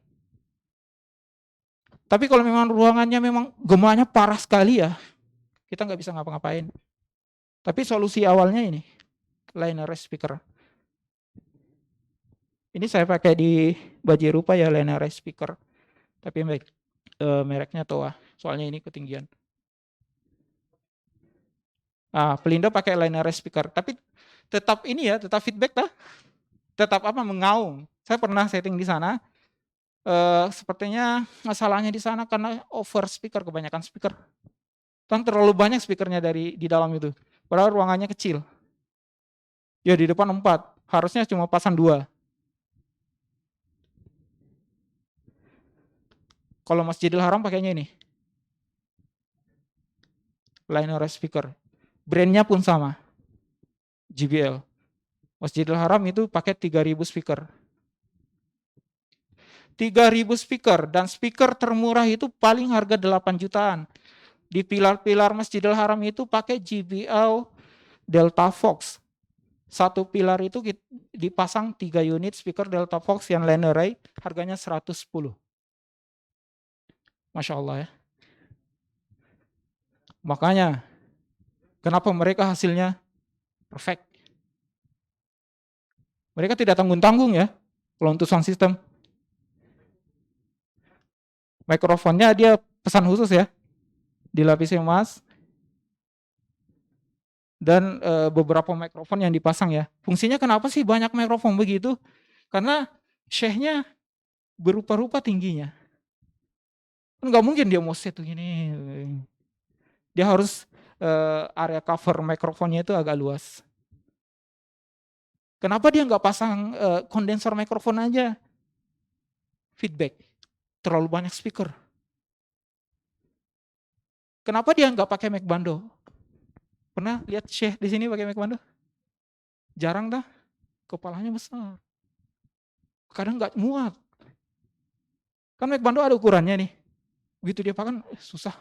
Tapi kalau memang ruangannya memang gemahnya parah sekali ya, kita nggak bisa ngapa-ngapain. Tapi solusi awalnya ini, line array speaker. Ini saya pakai di Baji Rupa ya, line array speaker. Tapi mereknya TOA, soalnya ini ketinggian. Pelindo pakai line array speaker, tapi tetap ini ya, tetap feedback lah. Tetap mengaum. Saya pernah setting di sana. Sepertinya masalahnya di sana karena over speaker, kebanyakan speaker. Kan terlalu banyak speakernya di dalam itu. Padahal ruangannya kecil. Ya di depan 4, harusnya cuma pasang 2. Kalau Masjidil Haram pakainya ini. Line array speaker. Brandnya pun sama. JBL. Masjidil Haram itu pakai 3000 speaker. 3000 speaker dan speaker termurah itu paling harga 8 jutaan. Di pilar-pilar Masjidil Haram itu pakai JBL Delta Fox. Satu pilar itu dipasang 3 unit speaker Delta Fox yang line array, harganya 110. Masya Allah ya. Makanya kenapa mereka hasilnya perfect. Mereka tidak tanggung-tanggung ya kalau untuk sound system. Mikrofonnya dia pesan khusus ya, dilapisi emas. Dan beberapa mikrofon yang dipasang ya. Fungsinya kenapa sih banyak mikrofon begitu? Karena share-nya berupa-rupa tingginya. Nggak mungkin dia mau set begini. Dia harus area cover mikrofonnya itu agak luas. Kenapa dia nggak pasang kondensor mikrofon aja? Feedback. Terlalu banyak speaker. Kenapa dia nggak pakai mic bando? Pernah lihat Syekh di sini pakai mic bando? Jarang dah. Kepalanya besar. Kadang nggak muat. Kan mic bando ada ukurannya nih. Begitu dia pakai susah.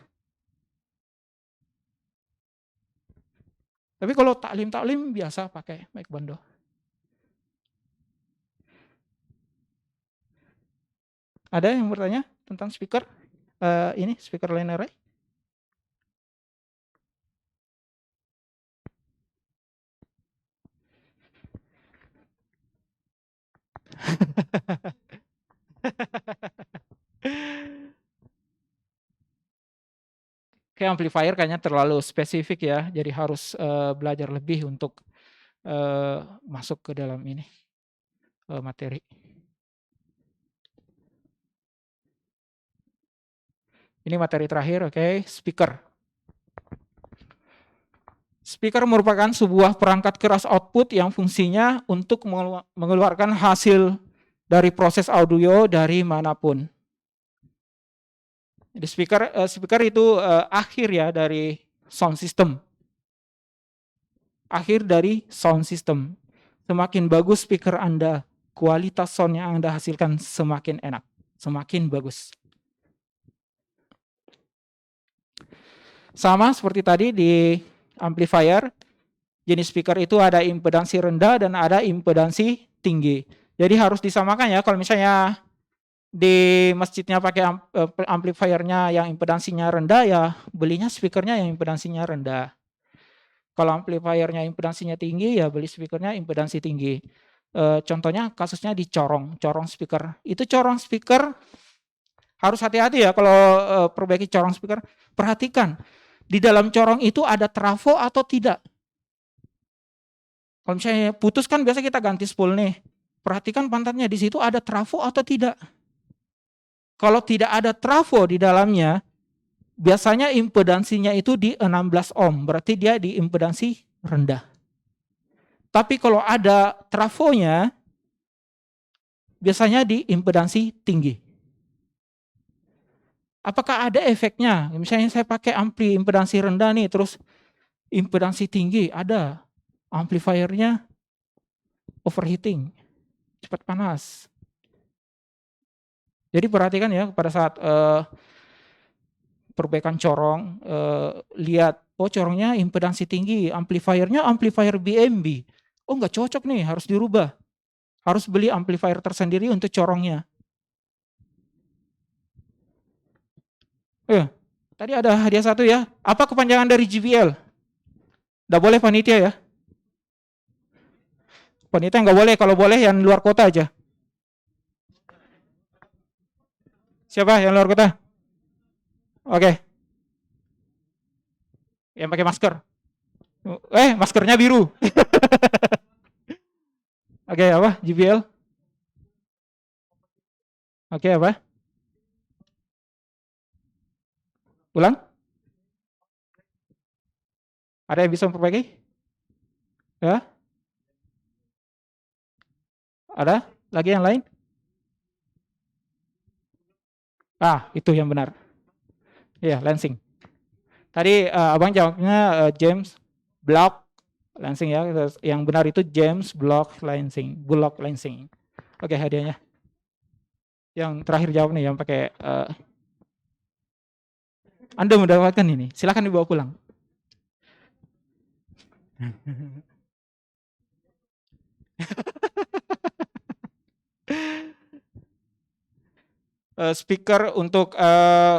Tapi kalau taklim biasa pakai mic bando. Ada yang bertanya tentang speaker? Ini speaker line array? Oke, amplifier kayaknya terlalu spesifik ya, jadi harus belajar lebih untuk masuk ke dalam ini materi. Ini materi terakhir, oke, speaker. Speaker merupakan sebuah perangkat keras output yang fungsinya untuk mengeluarkan hasil dari proses audio dari manapun. Jadi speaker itu akhir ya dari sound system. Akhir dari sound system. Semakin bagus speaker Anda, kualitas sound yang Anda hasilkan semakin enak, semakin bagus. Sama seperti tadi di amplifier, jenis speaker itu ada impedansi rendah dan ada impedansi tinggi. Jadi harus disamakan ya, kalau misalnya di masjidnya pakai amplifiernya yang impedansinya rendah, ya belinya speakernya yang impedansinya rendah. Kalau amplifiernya impedansinya tinggi, ya beli speakernya impedansi tinggi. Contohnya kasusnya di corong speaker. Itu corong speaker harus hati-hati ya kalau perbaiki corong speaker. Perhatikan, di dalam corong itu ada trafo atau tidak. Kalau misalnya putus kan biasa kita ganti spool nih. Perhatikan pantatnya, di situ ada trafo atau tidak. Kalau tidak ada trafo di dalamnya, biasanya impedansinya itu di 16 ohm, berarti dia di impedansi rendah. Tapi kalau ada trafonya, biasanya di impedansi tinggi. Apakah ada efeknya? Misalnya saya pakai ampli impedansi rendah nih, terus impedansi tinggi, ada. Amplifiernya overheating, cepat panas. Jadi perhatikan ya pada saat perbaikan corong, lihat, oh corongnya impedansi tinggi, amplifiernya amplifier BMB. Oh nggak cocok nih, harus dirubah. Harus beli amplifier tersendiri untuk corongnya. Tadi ada hadiah satu ya. Apa kepanjangan dari JBL? Nggak boleh panitia ya. Panitia nggak boleh, kalau boleh yang luar kota aja. Siapa yang luar kota? Oke. Yang pakai masker. Maskernya biru. Oke, apa? JBL? Oke, apa? Ulang? Ada yang bisa memperbaiki? Ya? Ada? Lagi yang lain? Itu yang benar. Ya, Lansing. Tadi abang jawabnya James Block Lansing ya. Yang benar itu James Block Lansing. Bullock Lansing. Oke, hadiahnya. Yang terakhir jawab nih, yang pakai Anda mendapatkan ini. Silakan dibawa pulang. Speaker untuk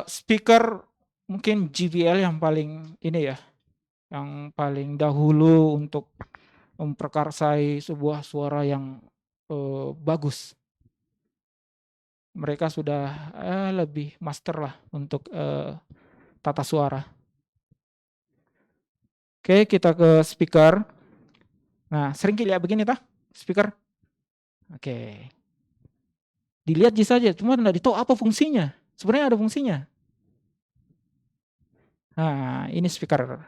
speaker mungkin JBL yang paling ini ya, yang paling dahulu untuk memperkarsai sebuah suara yang bagus. Mereka sudah lebih master lah untuk tata suara. Oke, kita ke speaker. Nah, sering lihat begini tah, speaker. Oke. Dilihat saja, cuma tidak tahu apa fungsinya. Sebenarnya ada fungsinya. Nah, ini speaker.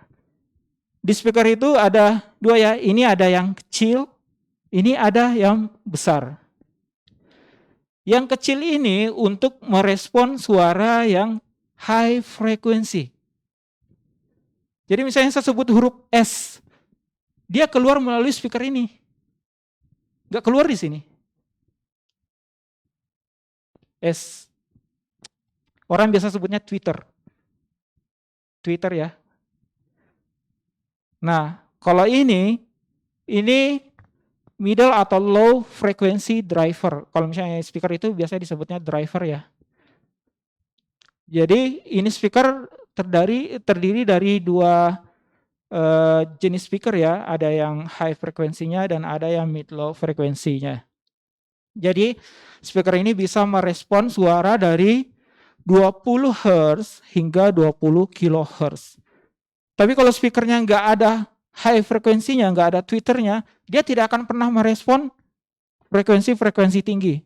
Di speaker itu ada dua ya, ini ada yang kecil, ini ada yang besar. Yang kecil ini untuk merespon suara yang high frequency. Jadi misalnya saya sebut huruf S, dia keluar melalui speaker ini. Nggak keluar di sini. S. Orang biasa sebutnya Twitter. Twitter ya. Nah, kalau ini middle atau low frequency driver. Kalau misalnya speaker itu biasanya disebutnya driver ya. Jadi ini speaker terdiri dari dua jenis speaker ya. Ada yang high frekuensinya dan ada yang mid low frekuensinya. Jadi speaker ini bisa merespon suara dari 20 Hz hingga 20 kHz. Tapi kalau speakernya nggak ada high frekuensinya, nggak ada tweeternya, dia tidak akan pernah merespon frekuensi-frekuensi tinggi.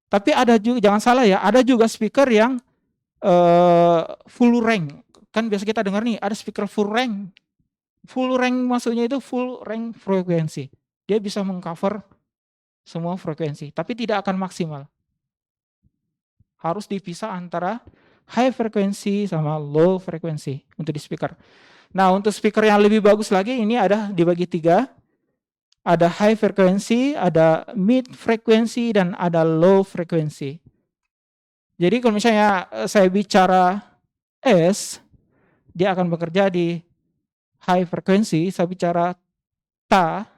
Tapi ada juga, jangan salah ya, ada juga speaker yang full range. Kan biasa kita dengar nih, ada speaker full range. Full range maksudnya itu full range frekuensi. Dia bisa mengcover semua frekuensi, tapi tidak akan maksimal. Harus dipisah antara high frekuensi sama low frekuensi untuk di speaker. Nah, untuk speaker yang lebih bagus lagi, ini ada dibagi 3. Ada high frekuensi, ada mid frekuensi, dan ada low frekuensi. Jadi kalau misalnya saya bicara S, dia akan bekerja di high frekuensi. Saya bicara Ta,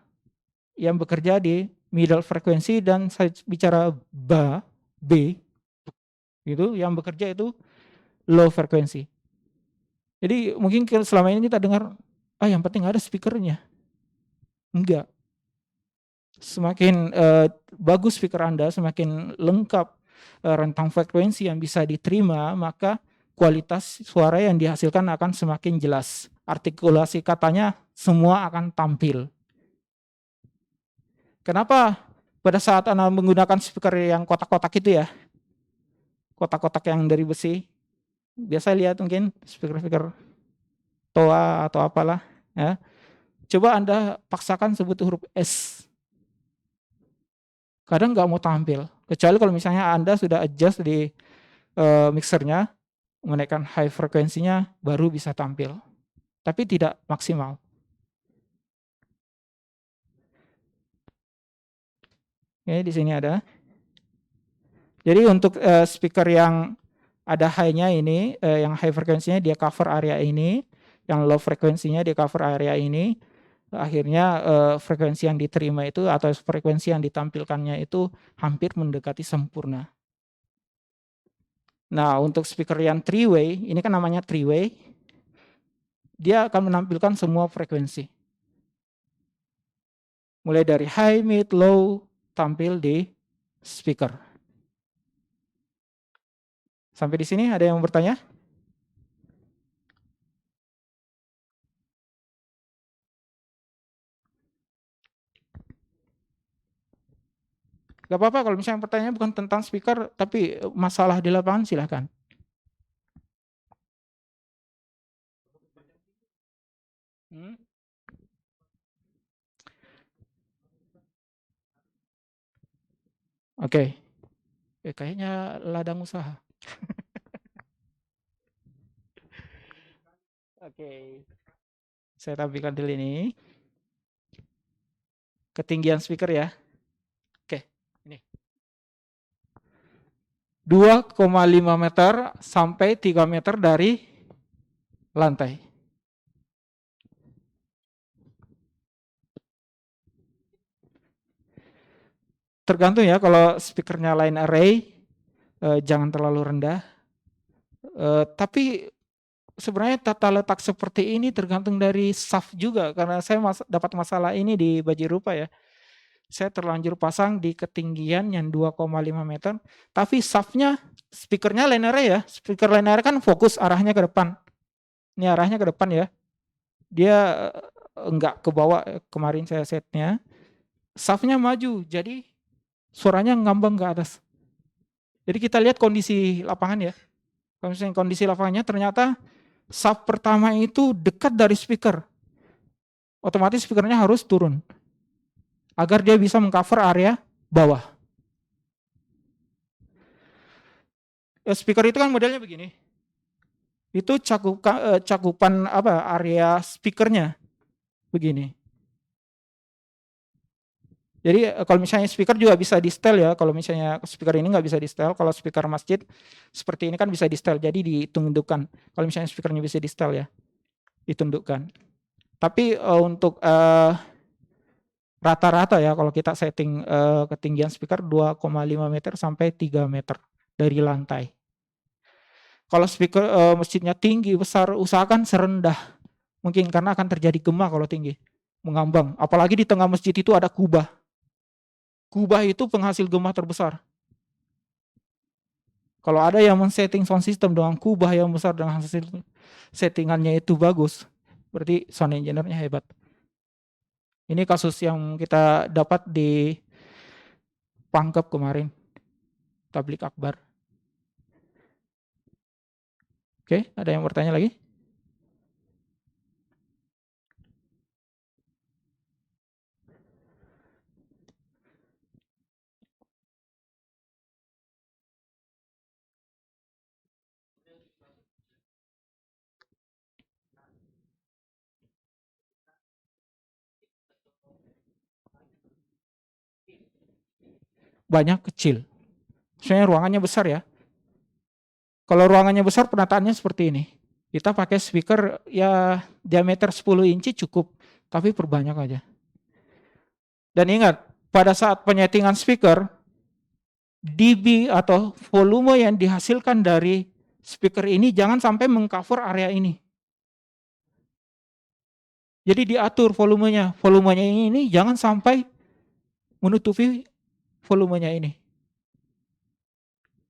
yang bekerja di middle frekuensi, dan saya bicara B, gitu, yang bekerja itu low frekuensi. Jadi mungkin selama ini kita dengar, yang penting ada speakernya. Enggak. Semakin bagus speaker Anda, semakin lengkap rentang frekuensi yang bisa diterima, maka kualitas suara yang dihasilkan akan semakin jelas. Artikulasi katanya semua akan tampil. Kenapa pada saat Anda menggunakan speaker yang kotak-kotak itu ya, kotak-kotak yang dari besi, biasa lihat mungkin speaker-speaker TOA atau apalah, ya. Coba Anda paksakan sebut huruf S. Kadang nggak mau tampil, kecuali kalau misalnya Anda sudah adjust di mixernya, menaikkan high frekuensinya, baru bisa tampil. Tapi tidak maksimal. Oke, di sini ada. Jadi untuk speaker yang ada high-nya ini, yang high frekuensinya dia cover area ini, yang low frekuensinya dia cover area ini. Akhirnya frekuensi yang diterima itu atau frekuensi yang ditampilkannya itu hampir mendekati sempurna. Nah, untuk speaker yang three-way, ini kan namanya three-way, dia akan menampilkan semua frekuensi. Mulai dari high, mid, low, tampil di speaker. Sampai di sini ada yang bertanya? Gak apa-apa kalau misalnya pertanyaannya bukan tentang speaker, tapi masalah di lapangan silahkan. Oke. Kayaknya ladang usaha. Oke. Saya tampilkan dulu ini. Ketinggian speaker ya. Oke, ini. 2,5 meter sampai 3 meter dari lantai. Tergantung ya, kalau speakernya line array, jangan terlalu rendah. Tapi sebenarnya tata letak seperti ini tergantung dari shaft juga, karena saya dapat masalah ini di Bajirupa ya. Saya terlanjur pasang di ketinggian yang 2,5 meter, tapi shaftnya, speakernya line array ya. Speaker line array kan fokus arahnya ke depan. Ini arahnya ke depan ya. Dia enggak ke bawah kemarin saya setnya. Shaftnya maju, jadi suaranya ngambang ke atas. Jadi kita lihat kondisi lapangan ya. Kalau misalnya kondisi lapangannya ternyata shaft pertama itu dekat dari speaker. Otomatis speakernya harus turun agar dia bisa mengcover area bawah. Speaker itu kan modelnya begini. Itu cakupan area speakernya begini. Jadi kalau misalnya speaker juga bisa di setel ya. Kalau misalnya speaker ini nggak bisa di setel, kalau speaker masjid seperti ini kan bisa di setel, jadi ditundukkan. Kalau misalnya speakernya bisa di setel ya, ditundukkan. Tapi untuk rata-rata ya, kalau kita setting ketinggian speaker 2,5 meter sampai 3 meter dari lantai. Kalau speaker masjidnya tinggi, besar, usahakan serendah mungkin, karena akan terjadi gema kalau tinggi, mengambang. Apalagi di tengah masjid itu ada kubah. Kubah itu penghasil gema terbesar. Kalau ada yang men-setting sound system dengan kubah yang besar dengan hasil settingannya itu bagus, berarti sound engineer-nya hebat. Ini kasus yang kita dapat di Pangkep kemarin, Tablik Akbar. Oke, ada yang bertanya lagi? Banyak kecil. Misalnya ruangannya besar ya. Kalau ruangannya besar penataannya seperti ini. Kita pakai speaker ya diameter 10 inci cukup, tapi perbanyak aja. Dan ingat, pada saat penyetingan speaker, dB atau volume yang dihasilkan dari speaker ini jangan sampai mengcover area ini. Jadi diatur volumenya. Volumenya ini jangan sampai menutupi volumenya ini.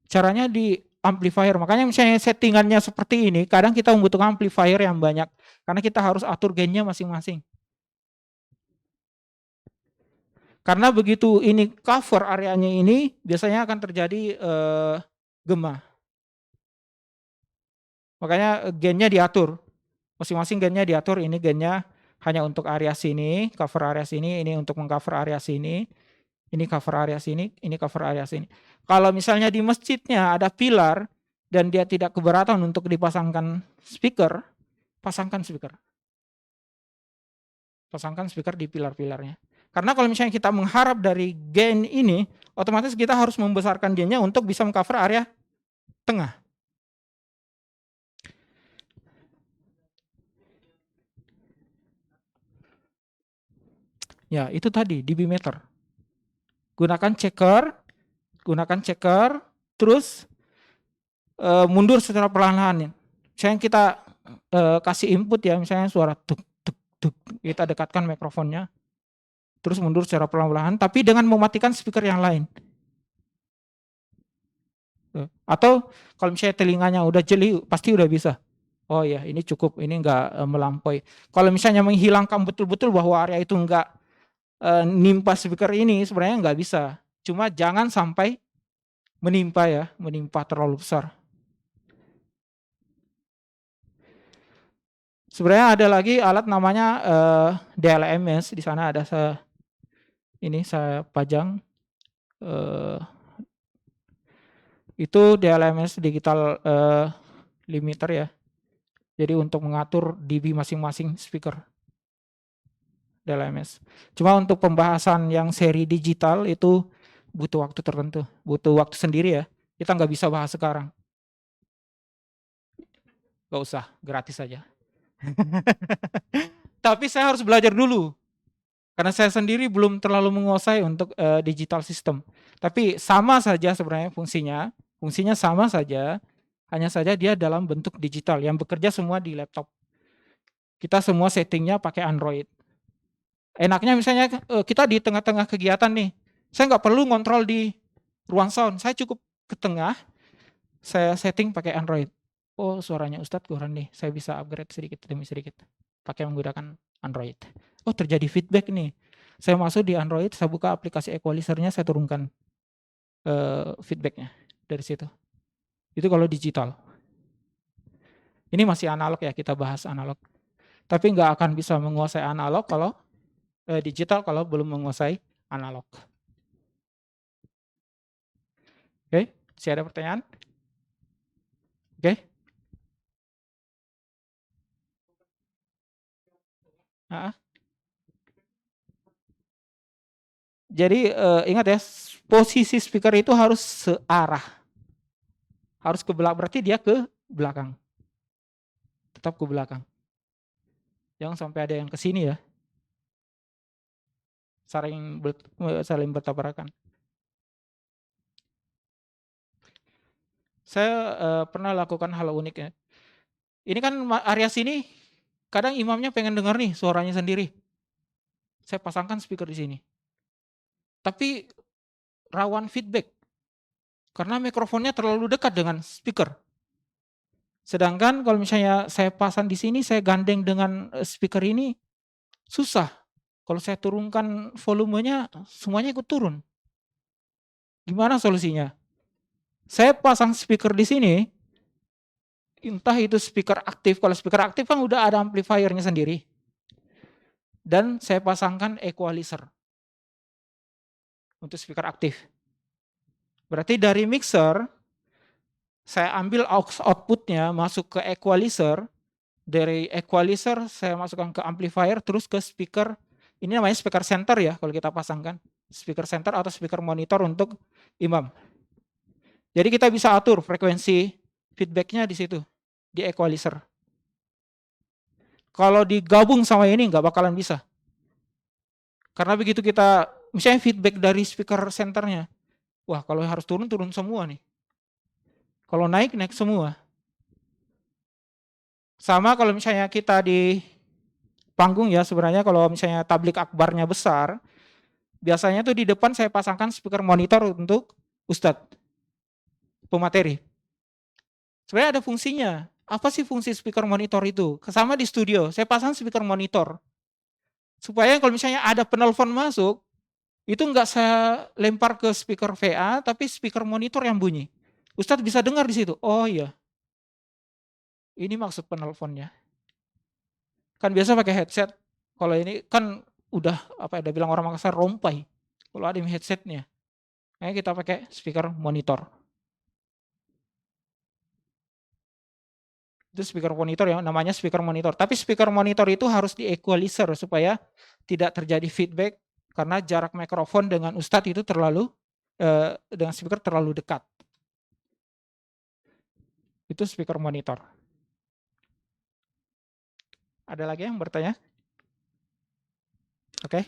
Caranya di amplifier. Makanya misalnya settingannya seperti ini, kadang kita membutuhkan amplifier yang banyak. Karena kita harus atur gainnya masing-masing. Karena begitu ini cover areanya ini, biasanya akan terjadi gema. Makanya gainnya diatur. Masing-masing gainnya diatur. Ini gainnya hanya untuk area sini, cover area sini, ini untuk mengcover area sini. Ini cover area sini, ini cover area sini. Kalau misalnya di masjidnya ada pilar dan dia tidak keberatan untuk dipasangkan speaker, pasangkan speaker. Pasangkan speaker di pilar-pilarnya. Karena kalau misalnya kita mengharap dari gain ini, otomatis kita harus membesarkan gainnya untuk bisa mengcover area tengah. Ya, itu tadi dB meter. Gunakan checker, terus mundur secara perlahan-lahan. Misalnya kita kasih input ya, misalnya suara tuk tuk tuk, kita dekatkan mikrofonnya, terus mundur secara perlahan-lahan, tapi dengan mematikan speaker yang lain. Atau kalau misalnya telinganya udah jeli, pasti udah bisa. Oh ya, ini cukup, ini enggak melampaui. Kalau misalnya menghilangkan betul-betul bahwa area itu enggak nimpa speaker ini, sebenarnya enggak bisa. Cuma jangan sampai menimpa ya, menimpa terlalu besar. Sebenarnya ada lagi alat namanya DLMS, di sana ada saya pajang. Itu DLMS digital limiter ya. Jadi untuk mengatur dB masing-masing speaker. DLMS. Cuma untuk pembahasan yang seri digital itu butuh waktu tertentu, butuh waktu sendiri ya. Kita nggak bisa bahas sekarang. Gak usah, gratis saja. Tapi saya harus belajar dulu. Karena saya sendiri belum terlalu menguasai untuk digital system. Tapi sama saja sebenarnya fungsinya sama saja, hanya saja dia dalam bentuk digital yang bekerja semua di laptop. Kita semua settingnya pakai Android. Enaknya misalnya kita di tengah-tengah kegiatan nih, saya nggak perlu ngontrol di ruang sound, saya cukup ke tengah, saya setting pakai Android. Oh suaranya Ustadz kurang nih, saya bisa upgrade sedikit demi sedikit pakai menggunakan Android. Oh terjadi feedback nih, saya masuk di Android, saya buka aplikasi equalizer-nya, saya turunkan feedbacknya dari situ. Itu kalau digital. Ini masih analog ya, kita bahas analog. Tapi nggak akan bisa menguasai analog kalau digital kalau belum menguasai analog. Oke, masih ada pertanyaan? Oke. Jadi ingat ya, posisi speaker itu harus searah. Harus ke belakang, berarti dia ke belakang. Tetap ke belakang. Jangan sampai ada yang ke sini ya. Saling bertabrakan. Saya pernah lakukan hal unik ya. Ini kan area sini, kadang imamnya pengen dengar nih suaranya sendiri. Saya pasangkan speaker di sini. Tapi rawan feedback. Karena mikrofonnya terlalu dekat dengan speaker. Sedangkan kalau misalnya saya pasang di sini, saya gandeng dengan speaker ini, susah. Kalau saya turunkan volumenya, semuanya ikut turun. Gimana solusinya? Saya pasang speaker di sini, entah itu speaker aktif. Kalau speaker aktif kan udah ada amplifiernya sendiri. Dan saya pasangkan equalizer untuk speaker aktif. Berarti dari mixer, saya ambil aux outputnya masuk ke equalizer. Dari equalizer saya masukkan ke amplifier, terus ke speaker. Ini namanya speaker center ya kalau kita pasangkan. Speaker center atau speaker monitor untuk imam. Jadi kita bisa atur frekuensi feedbacknya di situ, di equalizer. Kalau digabung sama ini nggak bakalan bisa. Karena begitu kita, misalnya feedback dari speaker centernya, wah kalau harus turun, turun semua nih. Kalau naik, naik semua. Sama kalau misalnya kita di panggung ya, sebenarnya kalau misalnya tablik akbarnya besar, biasanya tuh di depan saya pasangkan speaker monitor untuk ustadz, pemateri. Sebenarnya ada fungsinya. Apa sih fungsi speaker monitor itu? Sama di studio, saya pasang speaker monitor. Supaya kalau misalnya ada penelpon masuk, itu nggak saya lempar ke speaker VA, tapi speaker monitor yang bunyi. Ustadz bisa dengar di situ. Oh iya, ini maksud penelponnya. Kan biasa pakai headset. Kalau ini kan udah apa ya, bilang orang Makassar rompai. Kalau ada headsetnya, makanya kita pakai speaker monitor. Itu speaker monitor ya, namanya speaker monitor. Tapi speaker monitor itu harus di equalizer supaya tidak terjadi feedback karena jarak mikrofon dengan ustadz itu terlalu dengan speaker terlalu dekat. Itu speaker monitor. Ada lagi yang bertanya? Oke.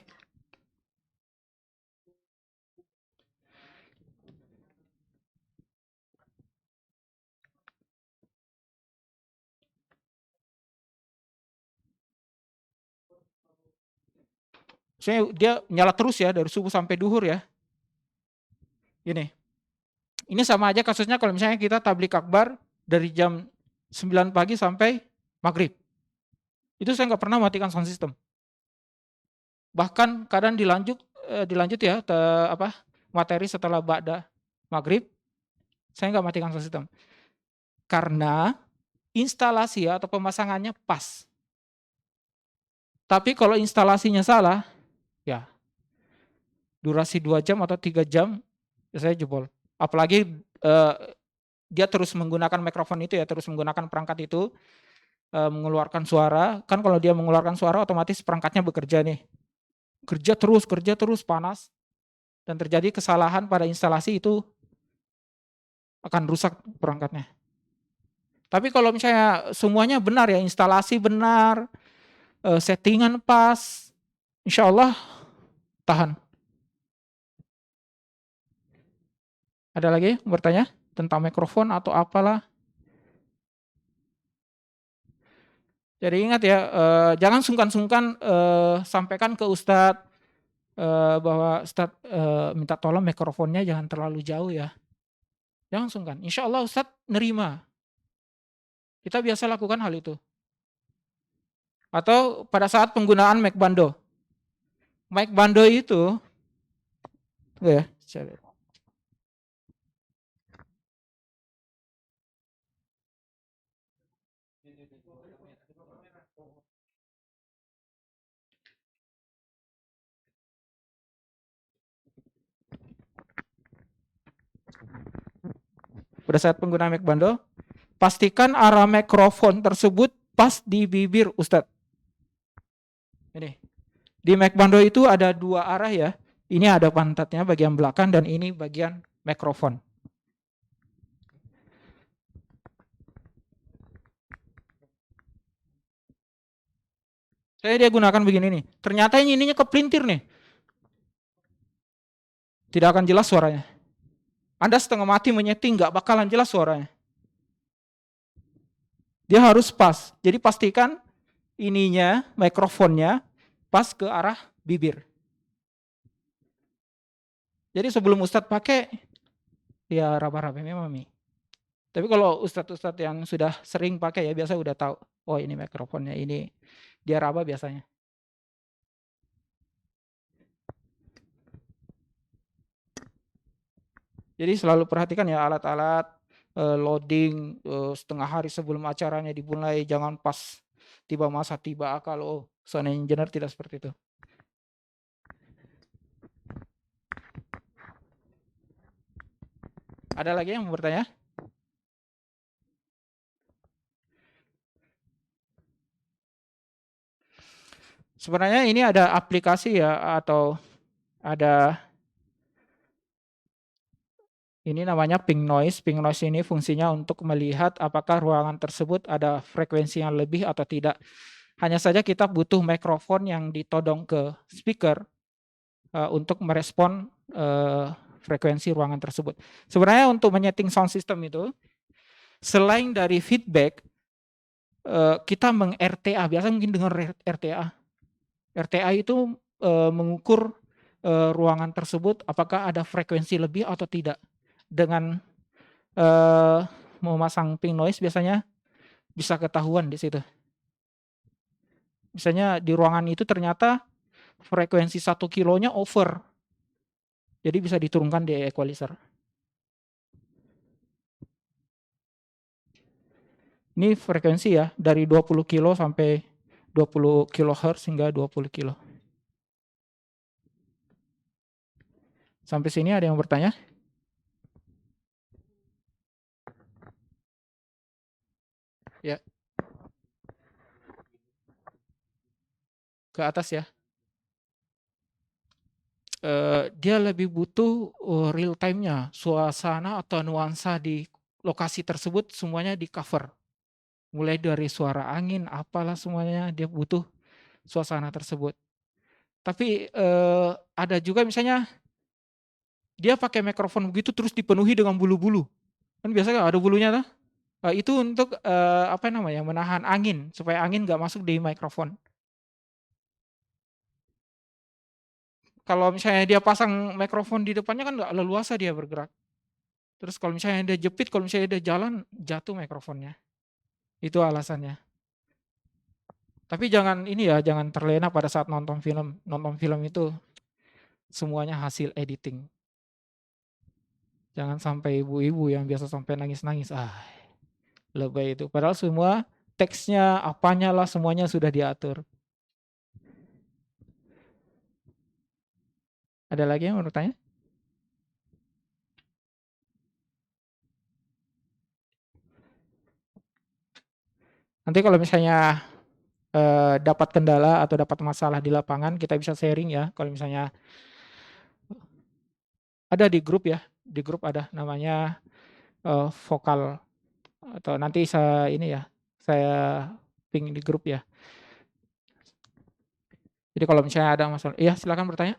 Soalnya dia nyala terus ya dari subuh sampai duhur ya. Ini sama aja kasusnya kalau misalnya kita tablik akbar dari jam 9 pagi sampai maghrib. Itu saya nggak pernah matikan sound system. Bahkan kadang dilanjut ya materi setelah ba'da maghrib, saya nggak matikan sound system. Karena instalasi atau pemasangannya pas. Tapi kalau instalasinya salah, ya durasi 2 jam atau 3 jam, ya saya jebol. Apalagi dia terus menggunakan mikrofon itu ya, terus menggunakan perangkat itu, mengeluarkan suara. Kan kalau dia mengeluarkan suara otomatis perangkatnya bekerja nih. Kerja terus panas. Dan terjadi kesalahan pada instalasi itu akan rusak perangkatnya. Tapi kalau misalnya semuanya benar ya, instalasi benar, settingan pas, insya Allah tahan. Ada lagi bertanya tentang mikrofon atau apalah? Jadi ingat ya, jangan sungkan-sungkan sampaikan ke Ustadz bahwa Ustadz minta tolong mikrofonnya jangan terlalu jauh ya. Jangan sungkan. Insya Allah Ustadz nerima. Kita biasa lakukan hal itu. Atau pada saat penggunaan mic bando. Mic bando itu, ya, pada saat penggunaan mic bando, pastikan arah mikrofon tersebut pas di bibir Ustadz. Ini. Di mic bando itu ada 2 arah ya. Ini ada pantatnya bagian belakang dan ini bagian mikrofon. Saya dia gunakan begini nih. Ternyata ininya kepelintir nih. Tidak akan jelas suaranya. Anda setengah mati menyeting, nggak bakalan jelas suaranya. Dia harus pas. Jadi pastikan ininya, mikrofonnya pas ke arah bibir. Jadi sebelum Ustadz pakai, ya raba-raba memang. Tapi kalau ustadz-ustadz yang sudah sering pakai ya biasa udah tahu, oh ini mikrofonnya ini dia raba biasanya. Jadi selalu perhatikan ya alat-alat loading setengah hari sebelum acaranya dimulai, jangan pas tiba masa tiba akal, oh sound engineer tidak seperti itu. Ada lagi yang mau bertanya? Sebenarnya ini ada aplikasi ya atau ada ini namanya ping noise. Ping noise ini fungsinya untuk melihat apakah ruangan tersebut ada frekuensi yang lebih atau tidak. Hanya saja kita butuh mikrofon yang ditodong ke speaker untuk merespon frekuensi ruangan tersebut. Sebenarnya untuk menyeting sound system itu, selain dari feedback, kita meng-RTA. Biasa mungkin dengar RTA. RTA itu mengukur ruangan tersebut apakah ada frekuensi lebih atau tidak. Dengan memasang ping noise biasanya bisa ketahuan di situ. Misalnya di ruangan itu ternyata frekuensi 1 kilonya over. Jadi bisa diturunkan di equalizer. Ini frekuensi ya dari 20 kilo sampai 20 kHz hingga 20 kilo. Sampai sini ada yang bertanya? Ya. Ke atas ya. Dia lebih butuh real time-nya, suasana atau nuansa di lokasi tersebut semuanya di cover. Mulai dari suara angin, apalah semuanya dia butuh suasana tersebut. Tapi ada juga misalnya dia pakai mikrofon begitu terus dipenuhi dengan bulu-bulu. Kan biasanya ada bulunya tuh. Itu untuk apa namanya menahan angin supaya angin nggak masuk di mikrofon. Kalau misalnya dia pasang mikrofon di depannya kan nggak leluasa dia bergerak. Terus kalau misalnya dia jepit, kalau misalnya dia jalan jatuh mikrofonnya. Itu alasannya. Tapi jangan ini ya, jangan terlena pada saat nonton film. Nonton film itu semuanya hasil editing. Jangan sampai ibu-ibu yang biasa sampai nangis-nangis. Lebay itu. Padahal semua teksnya, apanya lah semuanya sudah diatur. Ada lagi yang mau bertanya? Nanti kalau misalnya dapat kendala atau dapat masalah di lapangan, kita bisa sharing ya. Kalau misalnya ada di grup ya, di grup ada namanya vokal atau nanti saya ini ya, saya ping di grup ya. Jadi kalau misalnya ada masalah, iya silakan bertanya.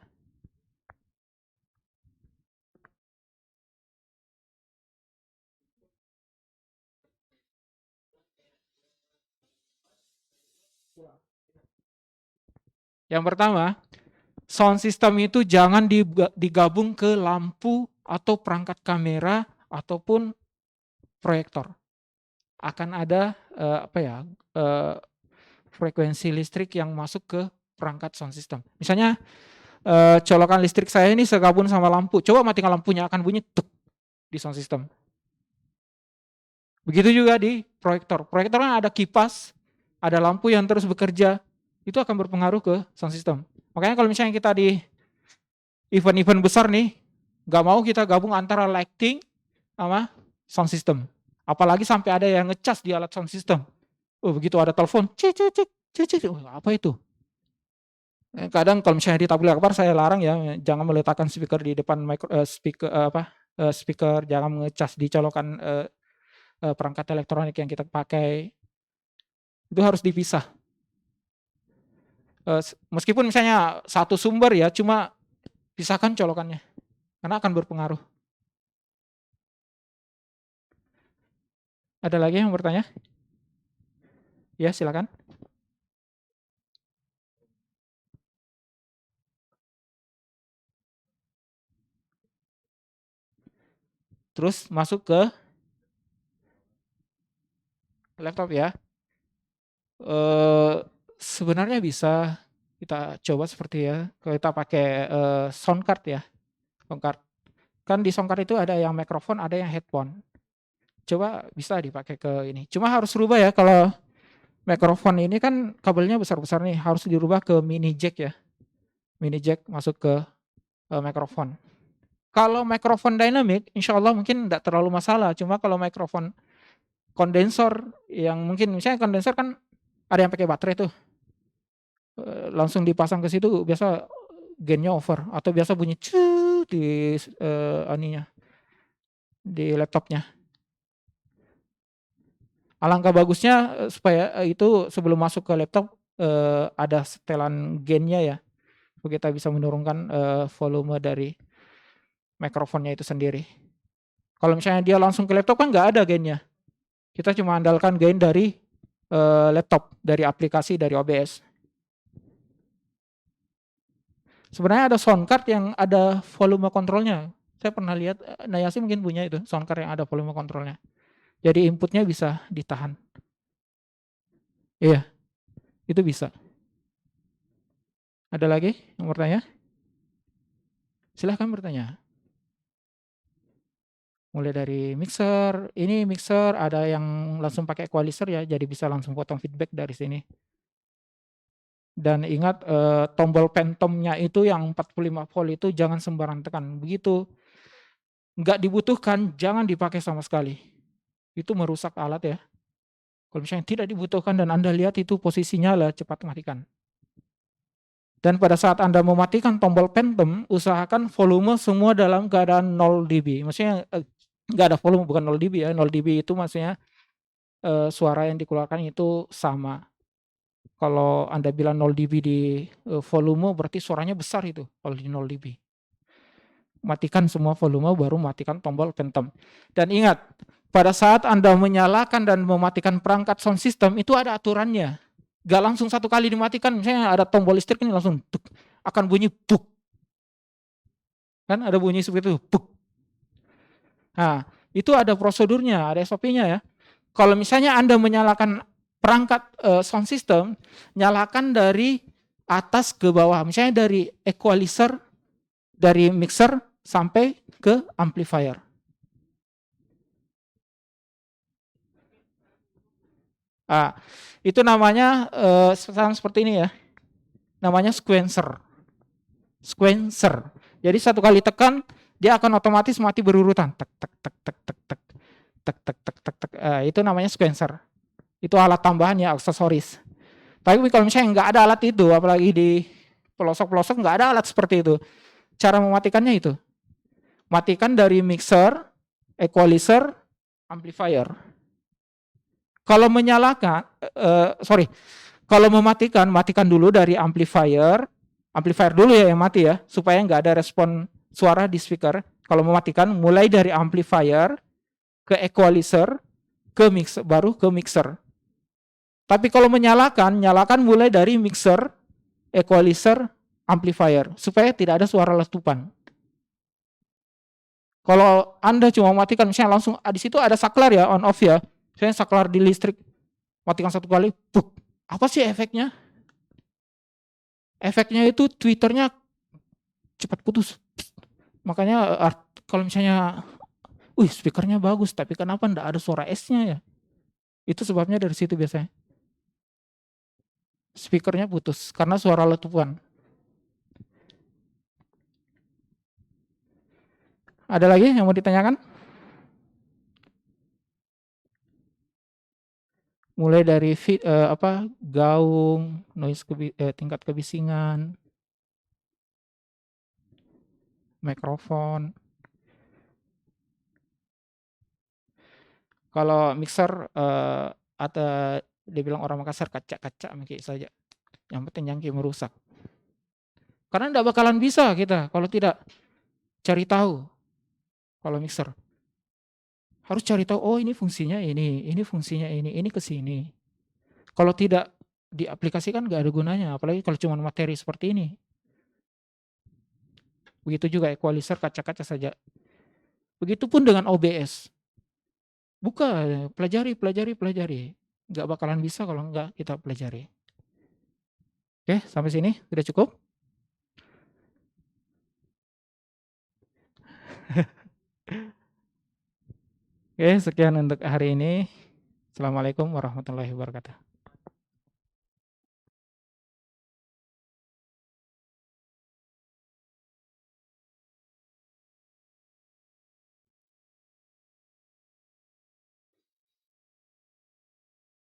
Yang pertama, sound system itu jangan digabung ke lampu atau perangkat kamera ataupun proyektor. Akan ada frekuensi listrik yang masuk ke perangkat sound system. Misalnya colokan listrik saya ini segabung sama lampu. Coba matikan lampunya akan bunyi tuk di sound system. Begitu juga di proyektor. Proyektor kan ada kipas, ada lampu yang terus bekerja. Itu akan berpengaruh ke sound system. Makanya kalau misalnya kita di event-event besar nih, nggak mau kita gabung antara lighting sama sound system. Apalagi sampai ada yang ngecas di alat sound system. Begitu ada telepon, cik, apa itu? Kadang kalau misalnya di tabligh akbar saya larang ya, jangan meletakkan speaker di depan speaker, jangan ngecas di colokan perangkat elektronik yang kita pakai. Itu harus dipisah. Meskipun misalnya satu sumber ya, cuma pisahkan colokannya, karena akan berpengaruh. Ada lagi yang bertanya? Ya, silakan. terus masuk ke laptop ya. Sebenarnya bisa kita coba seperti ya, kalau kita pakai sound card ya, sound card. Kan di sound card itu ada yang mikrofon, ada yang headphone. Coba bisa dipakai ke ini. Cuma harus rubah ya, kalau mikrofon ini kan kabelnya besar-besar nih, harus dirubah ke mini jack ya. Mini jack masuk ke mikrofon. Kalau mikrofon dynamic, insya Allah mungkin tidak terlalu masalah. Cuma kalau mikrofon kondensor, yang mungkin misalnya kondensor kan ada yang pakai baterai tuh, langsung dipasang ke situ, biasa gainnya over atau biasa bunyi cut di aninya, di laptopnya. Alangkah bagusnya supaya itu sebelum masuk ke laptop ada setelan gainnya ya, supaya kita bisa menurunkan volume dari mikrofonnya itu sendiri. Kalau misalnya dia langsung ke laptop kan nggak ada gainnya. Kita cuma andalkan gain dari laptop, dari aplikasi, dari OBS. Sebenarnya ada sound card yang ada volume kontrolnya. Saya pernah lihat, Nayasi mungkin punya itu, sound card yang ada volume kontrolnya. Jadi inputnya bisa ditahan. Iya, itu bisa. Ada lagi yang bertanya? Silahkan bertanya. Mulai dari mixer, ini mixer ada yang langsung pakai equalizer ya, jadi bisa langsung potong feedback dari sini. Dan ingat tombol Phantom-nya itu yang 45 volt itu jangan sembarang tekan. Begitu nggak dibutuhkan, jangan dipakai sama sekali. Itu merusak alat ya. Kalau misalnya tidak dibutuhkan dan Anda lihat itu posisinya lah, cepat matikan. Dan pada saat Anda mematikan tombol Phantom, usahakan volume semua dalam keadaan 0 dB. Maksudnya nggak ada volume, bukan 0 dB ya. 0 dB itu maksudnya suara yang dikeluarkan itu sama. Kalau Anda bilang 0 dB di volume, berarti suaranya besar itu kalau di 0 dB. Matikan semua volume, baru matikan tombol Phantom. Dan ingat, pada saat Anda menyalakan dan mematikan perangkat sound system, itu ada aturannya. Gak langsung satu kali dimatikan, misalnya ada tombol listrik ini langsung tuk, akan bunyi buk. Kan ada bunyi seperti itu, buk. Nah, itu ada prosedurnya, ada SOP-nya ya. Kalau misalnya Anda menyalakan perangkat sound system, nyalakan dari atas ke bawah. Misalnya dari equalizer, dari mixer sampai ke amplifier. Itu namanya seperti ini ya. Namanya sequencer. Sequencer. Jadi satu kali tekan, dia akan otomatis mati berurutan. Tek tek tek tek tek tek tek tek tek tek tek. Itu namanya sequencer. Itu alat tambahan ya, aksesoris. Tapi kalau misalnya nggak ada alat itu, apalagi di pelosok-pelosok nggak ada alat seperti itu. Cara mematikannya itu, matikan dari mixer, equalizer, amplifier. Kalau menyalakan, kalau mematikan, matikan dulu dari amplifier dulu ya yang mati ya, supaya nggak ada respon suara di speaker. Kalau mematikan, mulai dari amplifier ke equalizer, ke mixer, baru ke mixer. Tapi kalau menyalakan, nyalakan mulai dari mixer, equalizer, amplifier, supaya tidak ada suara letupan. Kalau Anda cuma matikan, misalnya langsung di situ ada saklar ya, on off ya. Misalnya saklar di listrik, matikan satu kali, buk. Apa sih efeknya? Efeknya itu twitternya cepat putus. Makanya kalau misalnya, speakernya bagus, tapi kenapa enggak ada suara S-nya ya? Itu sebabnya dari situ biasanya. Speakernya putus karena suara letupan. Ada lagi yang mau ditanyakan? Mulai dari gaung, noise tingkat kebisingan, mikrofon. Kalau mixer atau dia bilang orang Makassar kacak-kacak mungkin saja. Yang penting jangan merusak. Karena tidak bakalan bisa kita kalau tidak cari tahu. Kalau mixer harus cari tahu, oh ini fungsinya ini fungsinya ini ke sini. Kalau tidak diaplikasikan nggak ada gunanya, apalagi kalau cuma materi seperti ini. Begitu juga equalizer kaca-kaca saja. Begitupun dengan OBS. Buka, pelajari. Nggak bakalan bisa kalau nggak kita pelajari. Oke, sampai sini sudah cukup? Oke, sekian untuk hari ini. Assalamualaikum warahmatullahi wabarakatuh.